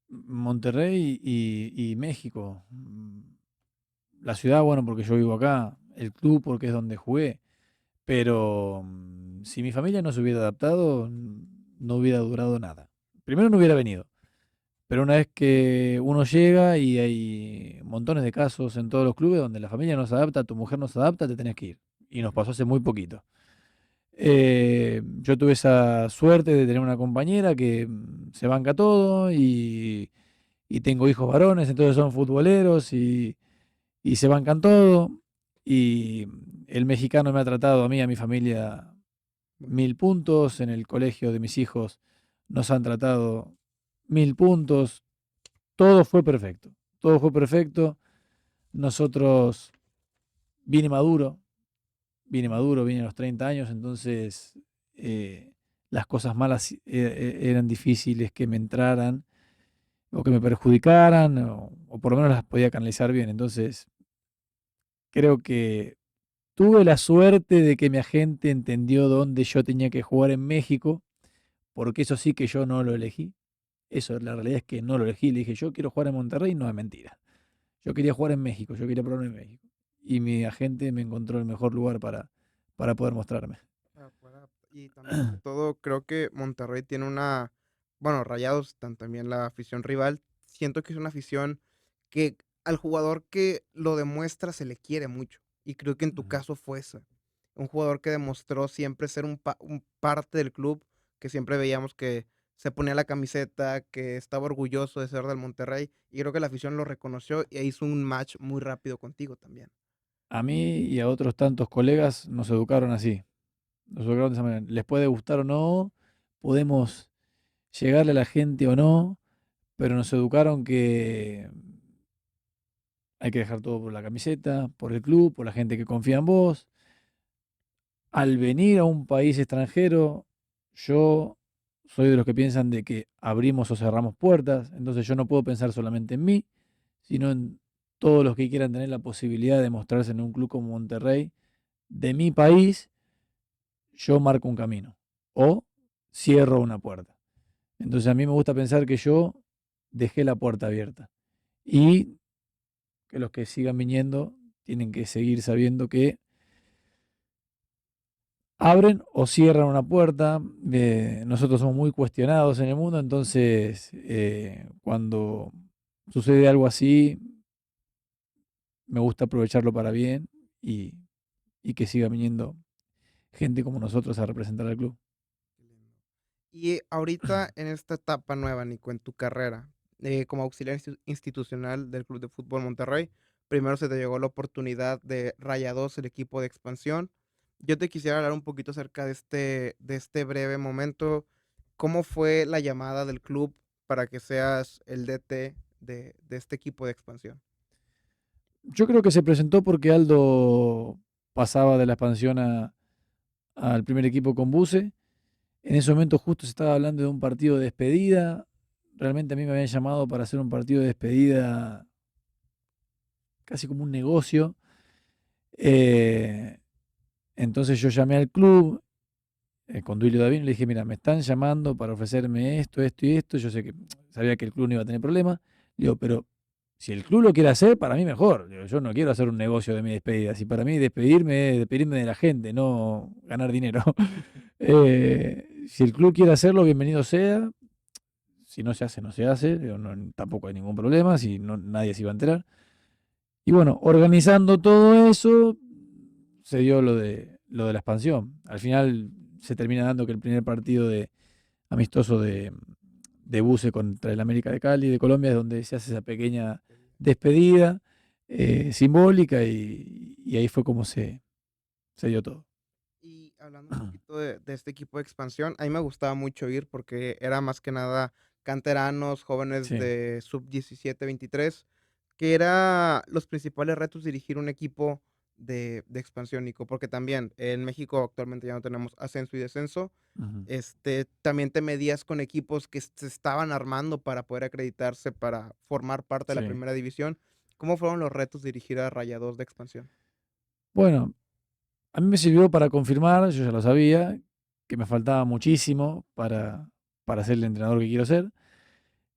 Monterrey y México. La ciudad, bueno, porque yo vivo acá. El club, porque es donde jugué. Pero si mi familia no se hubiera adaptado, no hubiera durado nada. Primero no hubiera venido. Pero una vez que uno llega y hay montones de casos en todos los clubes donde la familia no se adapta, tu mujer no se adapta, te tenés que ir. Y nos Ujú. pasó hace muy poquito. Yo tuve esa suerte de tener una compañera que se banca todo y tengo hijos varones, entonces son futboleros y se bancan todo. Y el mexicano me ha tratado a mí, a mi familia, Muy bien. 1000 puntos. En el colegio de mis hijos nos han tratado 1000 puntos. Todo fue perfecto. Todo fue perfecto. Nosotros vine maduro, vine Ujú. maduro, vine a los 30 años, entonces eh, las cosas malas eran difíciles que me entraran o que me perjudicaran o por lo menos las podía canalizar bien. Entonces creo que tuve la suerte de que mi agente entendió dónde yo tenía que jugar en México, porque eso sí que yo no lo elegí. Eso, la realidad es que no lo elegí. Le dije, yo quiero jugar en Monterrey, no es mentira. Yo quería jugar en México, yo quería probarme en México. Y mi agente me encontró el mejor lugar para poder mostrarme. Y también, sobre todo, creo que Monterrey tiene bueno, Rayados, también la afición rival, siento que es una afición que al jugador que lo demuestra se le quiere mucho. Y creo que en tu Ujú. caso fue esa. Un jugador que demostró siempre ser un parte del club, que siempre veíamos que se ponía la camiseta, que estaba orgulloso de ser del Monterrey. Y creo que la afición lo reconoció e hizo un match muy rápido contigo también. A mí y a otros tantos colegas nos educaron así. Nos educaron de esa manera. Les puede gustar o no, podemos llegarle a la gente o no, pero nos educaron que hay que dejar todo por la camiseta, por el club, por la gente que confía en vos. Al venir a un país extranjero, yo soy de los que piensan de que abrimos o cerramos puertas, entonces yo no puedo pensar solamente en mí, sino en todos los que quieran tener la posibilidad de mostrarse en un club como Monterrey, de mi país. yo marco un camino o cierro una puerta. Entonces a mí me gusta pensar que yo dejé la puerta abierta y que los que sigan viniendo tienen que seguir sabiendo que abren o cierran una puerta. Nosotros somos muy cuestionados en el mundo, entonces cuando sucede algo así, me gusta aprovecharlo para bien y, y que siga viniendo gente como nosotros a representar al club. Qué lindo. Y ahorita en esta etapa nueva, Nico, en tu carrera, como auxiliar institucional del Club de Fútbol Monterrey, primero se te llegó la oportunidad de Rayados, el equipo de expansión. Yo te quisiera hablar un poquito acerca de este breve momento. ¿Cómo fue la llamada del club para que seas el DT de este equipo de expansión? Yo creo que se presentó porque Aldo pasaba de la expansión al primer equipo con Buse. En ese momento justo se estaba hablando de un partido de despedida. Realmente a mí me habían llamado para hacer un partido de despedida casi como un negocio. Eh, entonces yo llamé al club con Duilio Davino y le dije, mira, me están llamando para ofrecerme esto, esto y esto. Yo sé que sabía que el club no iba a tener problemas. Digo, pero si el club lo quiere hacer, para mí mejor. Digo, yo no quiero hacer un negocio de mi despedida. Si para mí despedirme de la gente, no ganar dinero. Si el club quiere hacerlo, bienvenido sea. Si no se hace, no se hace. Digo, tampoco hay ningún problema, si no, nadie se iba a enterar. Y bueno, organizando todo eso, se dio lo de la expansión. Al final se termina dando que el primer partido amistoso de Buse contra el América de Cali de Colombia es donde se hace esa pequeña despedida simbólica y ahí fue como se dio todo. Y hablando un poquito de este equipo de expansión, a mí me gustaba mucho ir porque era más que nada canteranos, jóvenes Sí. de sub 17, 23, que era los principales retos dirigir un equipo de expansión, Nico, porque también en México actualmente ya no tenemos ascenso y descenso. Ujú. También te medías con equipos que se estaban armando para poder acreditarse para formar parte de la Sí. primera división. ¿Cómo fueron los retos dirigir a Rayados de expansión? Bueno, a mí me sirvió para confirmar, yo ya lo sabía, que me faltaba muchísimo para ser el entrenador que quiero ser.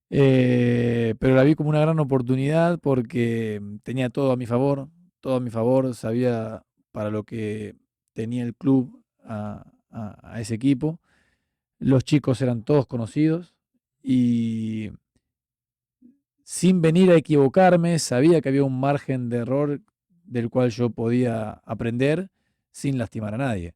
Pero la vi como una gran oportunidad porque tenía todo a mi favor, sabía para lo que tenía el club a ese equipo. Los chicos eran todos conocidos y sin venir a equivocarme, sabía que había un margen de error del cual yo podía aprender sin lastimar a nadie.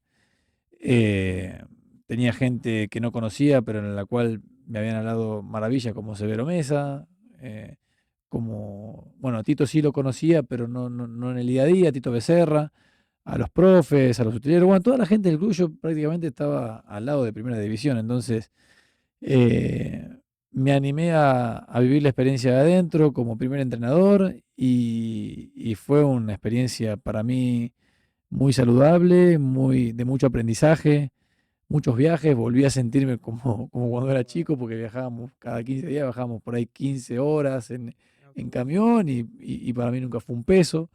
Eh, Tenía gente que no conocía, pero en la cual me habían hablado maravillas, como Severo Mesa, eh, como, bueno, a Tito sí lo conocía, pero no en el día a día, Tito Becerra, a los profes, a los utileros, bueno, toda la gente del club yo prácticamente estaba al lado de primera división, entonces eh, me animé a vivir la experiencia de adentro como primer entrenador y fue una experiencia para mí muy saludable, de mucho aprendizaje, muchos viajes, volví a sentirme como cuando era chico, porque viajábamos cada 15 días, bajábamos por ahí 15 horas En en autobús. camión y para mí nunca fue un peso.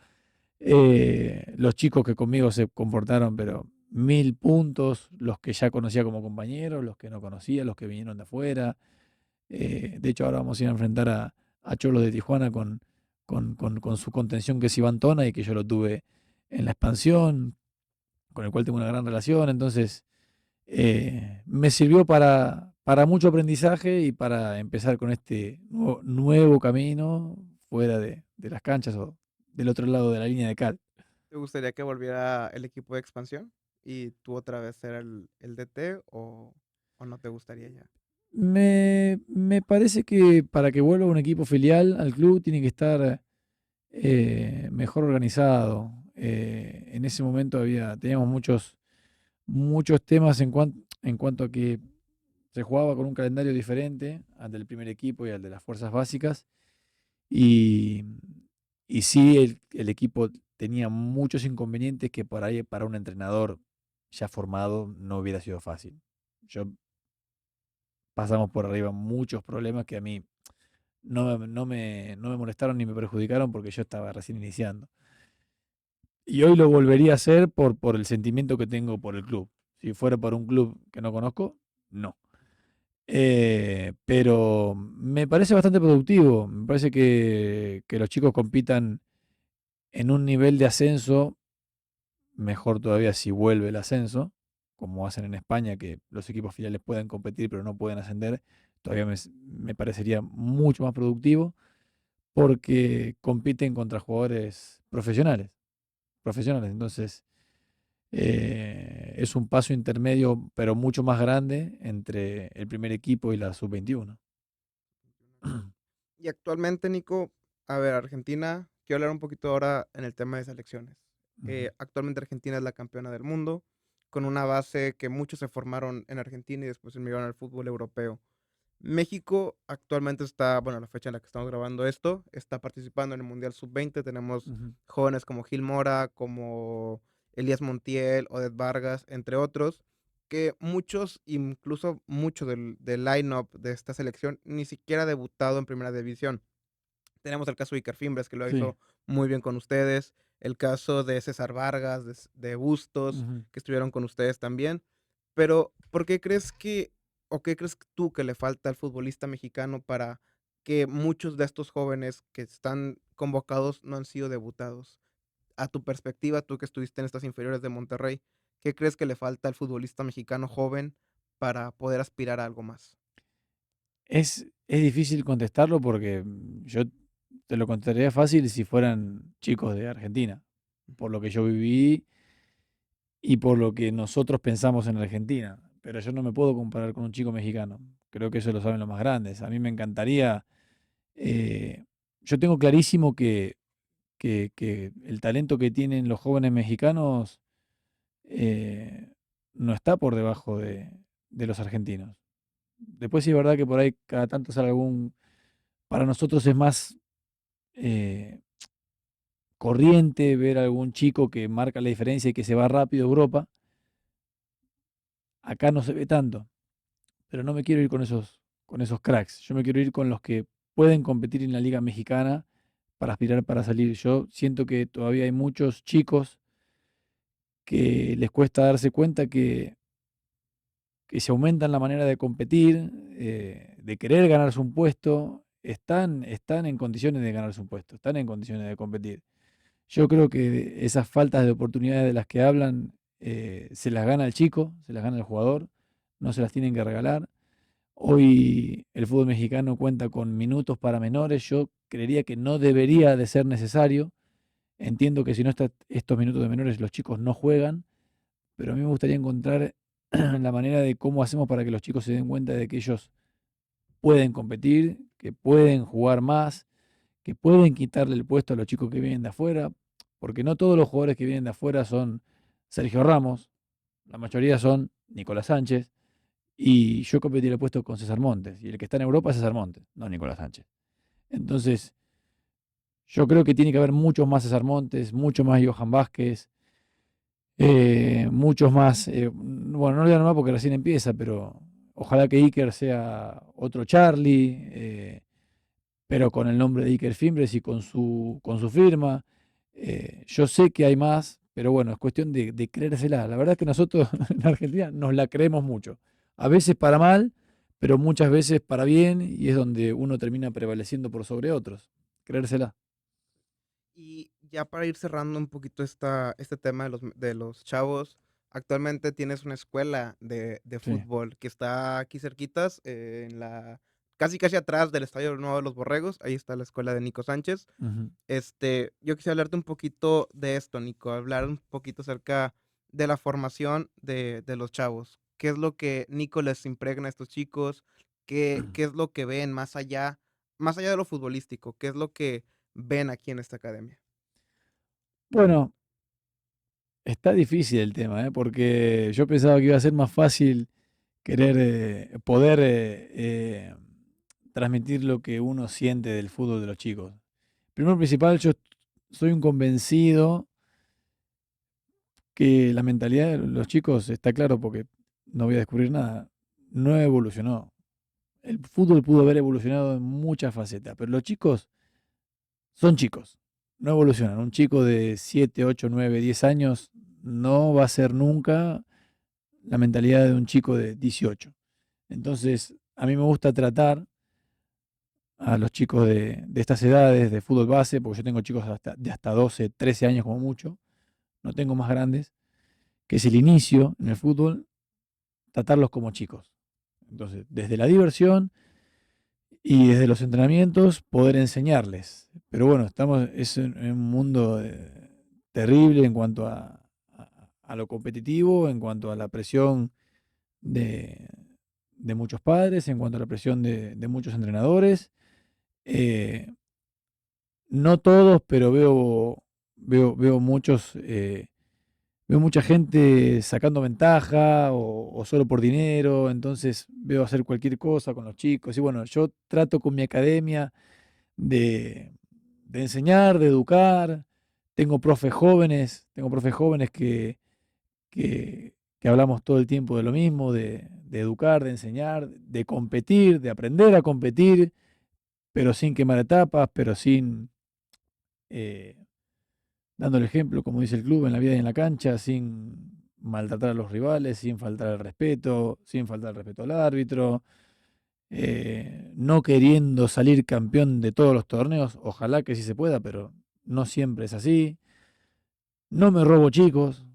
Los chicos que conmigo se comportaron, pero 1000 puntos, los que ya conocía como compañeros, los que no conocía, los que vinieron de afuera. De hecho, ahora vamos a ir a enfrentar a Cholos de Tijuana con su contención que es Iván Tona y que yo lo tuve en la expansión, con el cual tengo una gran relación. Entonces, me sirvió para mucho aprendizaje y para empezar con este nuevo camino fuera de las canchas o del otro lado de la línea de cal. ¿Te gustaría que volviera el equipo de expansión y tú otra vez ser el DT o no te gustaría ya? Me parece que para que vuelva un equipo filial al club tiene que estar mejor organizado. En ese momento teníamos muchos temas en cuanto a que se jugaba con un calendario diferente al del primer equipo y al de las fuerzas básicas. Y, y sí, el equipo tenía muchos inconvenientes que por ahí para un entrenador ya formado no hubiera sido fácil. Yo pasamos por arriba muchos problemas que a mí no me molestaron ni me perjudicaron porque yo estaba recién iniciando. Y hoy lo volvería a hacer por el sentimiento que tengo por el club. Si fuera para un club que no conozco, no. Pero me parece bastante productivo. Me parece que los chicos compitan en un nivel de ascenso, mejor todavía si vuelve el ascenso, como hacen en España, que los equipos filiales pueden competir pero no pueden ascender. Todavía me parecería mucho más productivo porque compiten contra jugadores profesionales. Profesionales. Entonces, es un paso intermedio, pero mucho más grande entre el primer equipo y la sub-21. Y actualmente, Nico, a ver, Argentina, quiero hablar un poquito ahora en el tema de selecciones. Ujú, Actualmente Argentina es la campeona del mundo, con una base que muchos se formaron en Argentina y después se emigraron al fútbol europeo. México actualmente está, bueno, la fecha en la que estamos grabando esto, está participando en el Mundial Sub-20. Tenemos ujú. jóvenes como Gil Mora, como Elías Montiel, Oded Vargas, entre otros, que muchos, incluso mucho del line-up de esta selección, ni siquiera ha debutado en primera división. Tenemos el caso de Iker Fimbres, que lo Sí. hizo muy bien con ustedes, el caso de César Vargas, de Bustos, Ujú. que estuvieron con ustedes también. Pero, ¿por qué crees que, o qué crees tú que le falta al futbolista mexicano para que muchos de estos jóvenes que están convocados no han sido debutados? A tu perspectiva, tú que estuviste en estas inferiores de Monterrey, ¿qué crees que le falta al futbolista mexicano joven para poder aspirar a algo más? Es difícil contestarlo porque yo te lo contestaría fácil si fueran chicos de Argentina, Ujú. por lo que yo viví y por lo que nosotros pensamos en Argentina. Pero yo no me puedo comparar con un chico mexicano. Creo que eso lo saben los más grandes. A mí me encantaría. eh, yo tengo clarísimo que el talento que tienen los jóvenes mexicanos eh, no está por debajo de los argentinos. Después sí es verdad que por ahí cada tanto sale algún. Para nosotros es más eh, corriente ver a algún chico que marca la diferencia y que se va rápido a Europa. Acá no se ve tanto, pero no me quiero ir con esos cracks. Yo me quiero ir con los que pueden competir en la Liga Mexicana para aspirar para salir. Yo siento que todavía hay muchos chicos que les cuesta darse cuenta que si aumentan la manera de competir, de querer ganarse un puesto, están en condiciones de ganarse un puesto, están en condiciones de competir. Yo creo que esas faltas de oportunidades de las que hablan se las gana el chico, se las gana el jugador, no se las tienen que regalar. Hoy el fútbol mexicano cuenta con minutos para menores, yo creería que no debería de ser necesario. Entiendo que si no está estos minutos de menores los chicos no juegan, pero a mí me gustaría encontrar la manera de cómo hacemos para que los chicos se den cuenta de que ellos pueden competir, que pueden jugar más, que pueden quitarle el puesto a los chicos que vienen de afuera, porque no todos los jugadores que vienen de afuera son Sergio Ramos, la mayoría son Nicolás Sánchez, y yo competí el puesto con César Montes, y el que está en Europa es César Montes, no Nicolás Sánchez. Entonces, yo creo que tiene que haber muchos más César Montes, mucho más Johan Vázquez, muchos más, bueno, no le dan más porque recién empieza, pero ojalá que Iker sea otro Charlie, pero con el nombre de Iker Fimbres y con su firma. Yo sé que hay más, pero bueno, es cuestión de creérsela. La verdad es que nosotros en Argentina nos la creemos mucho. A veces para mal, pero muchas veces para bien, y es donde uno termina prevaleciendo por sobre otros. Creérsela. Y ya para ir cerrando un poquito este tema de los chavos, actualmente tienes una escuela de Sí. fútbol que está aquí cerquitas, casi casi atrás del Estadio Nuevo de los Borregos. Ahí está la escuela de Nico Sánchez. Ujú. Yo quisiera hablarte un poquito de esto, Nico, hablar un poquito acerca de la formación de los chavos. ¿Qué es lo que Nico les impregna a estos chicos? ¿Qué es lo que ven más allá de lo futbolístico? ¿Qué es lo que ven aquí en esta academia? Bueno, está difícil el tema, ¿eh? Porque yo pensaba que iba a ser más fácil querer poder transmitir lo que uno siente del fútbol de los chicos. Primero principal, yo soy un convencido que la mentalidad de los chicos está claro porque no voy a descubrir nada, no evolucionó. El fútbol pudo haber evolucionado en muchas facetas, pero los chicos son chicos, no evolucionan. Un chico de 7, 8, 9, 10 años no va a ser nunca la mentalidad de un chico de 18. Entonces, a mí me gusta tratar a los chicos de estas edades de fútbol base, porque yo tengo chicos de hasta 12, 13 años como mucho, no tengo más grandes, que es el inicio en el fútbol, tratarlos como chicos. Entonces, desde la diversión y desde los entrenamientos, poder enseñarles. Pero bueno, es en un mundo terrible en cuanto a lo competitivo, en cuanto a la presión de, de muchos padres, en cuanto a la presión de muchos entrenadores. Eh, no todos, pero veo muchos, veo mucha gente sacando ventaja o solo por dinero, entonces veo hacer cualquier cosa con los chicos. Y bueno, yo trato con mi academia de, de enseñar, de educar. Tengo profes jóvenes que hablamos todo el tiempo de lo mismo, de educar, de enseñar, de competir, de aprender a competir, pero sin quemar etapas, pero sin eh, dando el ejemplo, como dice el club, en la vida y en la cancha, sin maltratar a los rivales, sin faltar al respeto, sin faltar al respeto al árbitro, no queriendo salir campeón de todos los torneos, ojalá que sí se pueda, pero no siempre es así. No me robo chicos,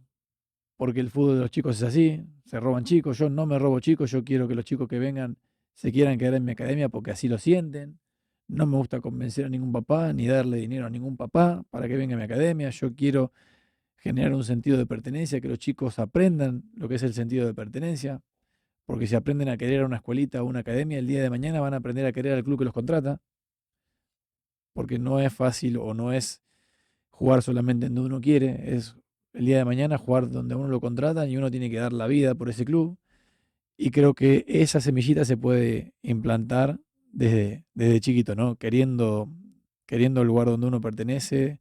porque el fútbol de los chicos es así, se roban chicos, yo no me robo chicos, yo quiero que los chicos que vengan se quieran quedar en mi academia porque así lo sienten. No me gusta convencer a ningún papá ni darle dinero a ningún papá para que venga a mi academia. Yo quiero generar un sentido de pertenencia, que los chicos aprendan lo que es el sentido de pertenencia, porque si aprenden a querer a una escuelita o una academia, el día de mañana van a aprender a querer al club que los contrata, porque no es fácil o no es jugar solamente en donde uno quiere, es el día de mañana jugar donde uno lo contratan y uno tiene que dar la vida por ese club. Y creo que esa semillita se puede implantar desde chiquito, ¿no? Queriendo el lugar donde uno pertenece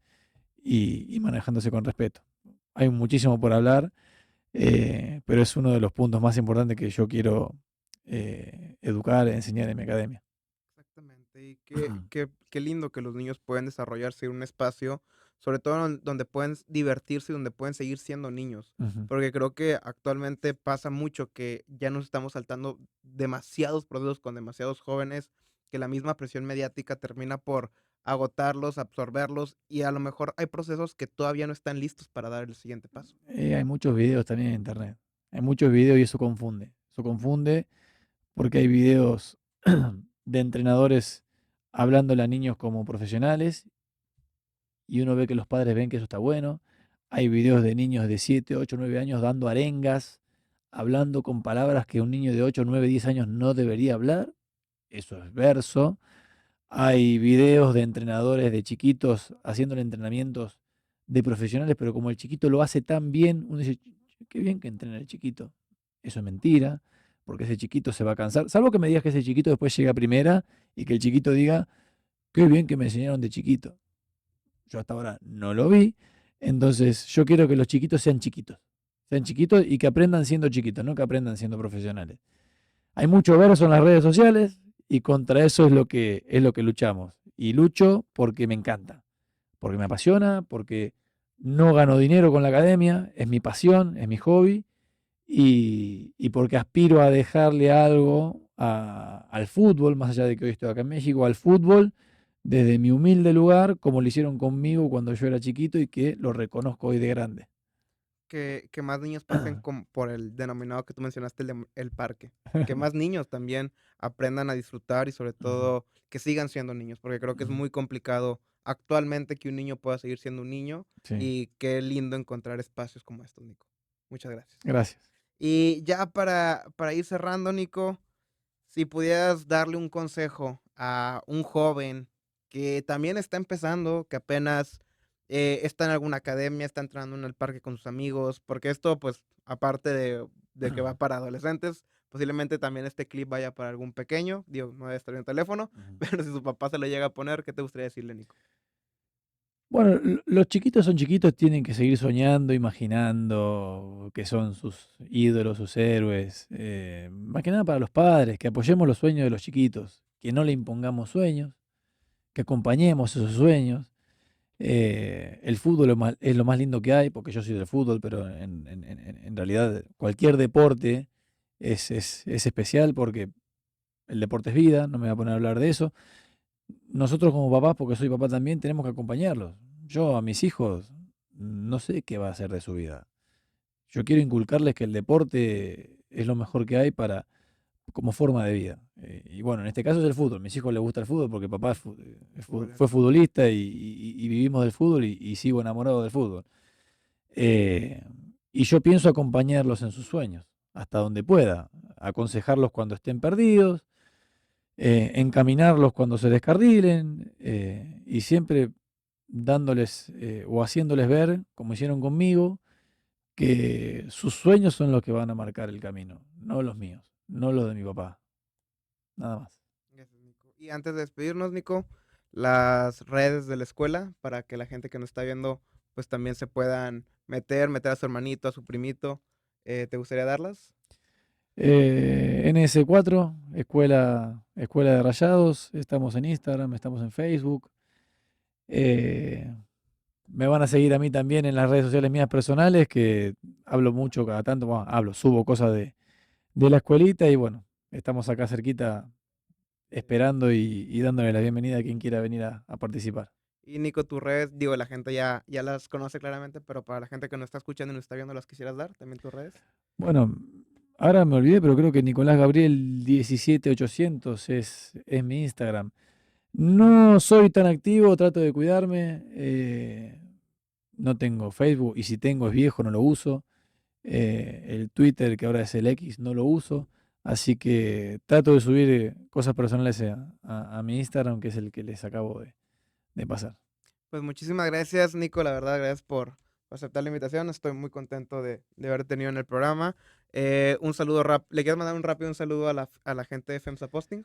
y manejándose con respeto. Hay muchísimo por hablar, pero es uno de los puntos más importantes que yo quiero educar, enseñar en mi academia. Exactamente, y qué lindo que los niños pueden desarrollarse en un espacio, sobre todo donde pueden divertirse y donde pueden seguir siendo niños, Ujú. porque creo que actualmente pasa mucho que ya nos estamos saltando demasiados procesos con demasiados jóvenes, que la misma presión mediática termina por agotarlos, absorberlos, y a lo mejor hay procesos que todavía no están listos para dar el siguiente paso. Hay muchos videos también en internet. Hay muchos videos y eso confunde. Eso confunde porque hay videos de entrenadores hablándole a niños como profesionales y uno ve que los padres ven que eso está bueno. Hay videos de niños de 7 8 9 años dando arengas, hablando con palabras que un niño de 8 9 10 años no debería hablar. Eso es verso. Hay videos de entrenadores de chiquitos haciéndole entrenamientos de profesionales, pero como el chiquito lo hace tan bien, uno dice, qué bien que entrena el chiquito. Eso es mentira, porque ese chiquito se va a cansar. Salvo que me digas que ese chiquito después llega a primera y que el chiquito diga, qué bien que me enseñaron de chiquito. Yo hasta ahora no lo vi. Entonces, yo quiero que los chiquitos sean chiquitos y que aprendan siendo chiquitos, no que aprendan siendo profesionales. Hay mucho verso en las redes sociales y contra eso es lo que luchamos. Y lucho porque me encanta, porque me apasiona, porque no gano dinero con la academia, es mi pasión, es mi hobby y porque aspiro a dejarle algo al fútbol, más allá de que hoy estoy acá en México, al fútbol, desde mi humilde lugar, como lo hicieron conmigo cuando yo era chiquito y que lo reconozco hoy de grande. Que más niños pasen por el denominado que tú mencionaste, el parque. Que más niños también aprendan a disfrutar y sobre Ujú, todo que sigan siendo niños, porque creo que es ujú. muy complicado actualmente que un niño pueda seguir siendo un niño Sí, y qué lindo encontrar espacios como estos, Nico. Muchas gracias. gracias. Y ya para ir cerrando, Nico, si pudieras darle un consejo a un joven que también está empezando, que apenas está en alguna academia, está entrando en el parque con sus amigos, porque esto, pues, aparte de que va para adolescentes, posiblemente también este clip vaya para algún pequeño, digo, no debe estar en el teléfono, Ujú. pero si su papá se lo llega a poner, ¿qué te gustaría decirle, Nico? Bueno, los chiquitos son chiquitos, tienen que seguir soñando, imaginando que son sus ídolos, sus héroes. Más que nada para los padres, que apoyemos los sueños de los chiquitos, que no le impongamos sueños, que acompañemos esos sueños. El fútbol es lo más lindo que hay, porque yo soy del fútbol, pero en realidad cualquier deporte es especial porque el deporte es vida, no me voy a poner a hablar de eso. Nosotros como papás, porque soy papá también, tenemos que acompañarlos. Yo a mis hijos no sé qué va a hacer de su vida. Yo quiero inculcarles que el deporte es lo mejor que hay como forma de vida. Y bueno, en este caso es el fútbol. A mis hijos les gusta el fútbol porque papá Futbolero. fue futbolista y vivimos del fútbol y sigo enamorado del fútbol. Eh, y yo pienso acompañarlos en sus sueños, hasta donde pueda, aconsejarlos cuando estén perdidos, encaminarlos cuando se descarrilen y siempre dándoles o haciéndoles ver, como hicieron conmigo, que sus sueños son los que van a marcar el camino, no los míos, no los de mi papá, nada más. Gracias, Nico. Y antes de despedirnos, Nico, las redes de la escuela para que la gente que nos está viendo pues también se puedan meter a su hermanito, a su primito. ¿Te gustaría darlas? NS4, Escuela de Rayados, estamos en Instagram, estamos en Facebook. eh, Me van a seguir a mí también en las redes sociales mías personales, que hablo mucho cada tanto, bueno, subo cosas de la escuelita y bueno, estamos acá cerquita esperando y dándole la bienvenida a quien quiera venir a participar. Y Nico, tus redes, digo, la gente ya las conoce claramente, pero para la gente que no está escuchando y no está viendo, ¿las quisieras dar también tus redes? Bueno, ahora me olvidé, pero creo que Nicolás Gabriel 17800 es mi Instagram. No soy tan activo, trato de cuidarme. No tengo Facebook y si tengo es viejo, no lo uso. El Twitter, que ahora es el X, no lo uso. Así que trato de subir cosas personales a mi Instagram, que es el que les acabo de pasar. Pues muchísimas gracias, Nico, la verdad, gracias por aceptar la invitación. Estoy muy contento de haberte tenido en el programa. Un saludo ¿le quieres mandar un rápido un saludo a la gente de FEMSA Posting?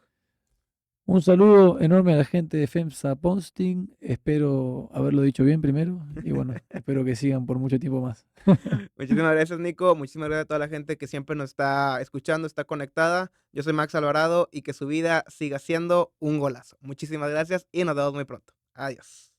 Un saludo enorme a la gente de FEMSA Posting. Espero haberlo dicho bien primero. Y bueno, espero que sigan por mucho tiempo más. Muchísimas gracias, Nico. Muchísimas gracias a toda la gente que siempre nos está escuchando, está conectada. Yo soy Max Alvarado y que su vida siga siendo un golazo. Muchísimas gracias y nos vemos muy pronto. Adiós.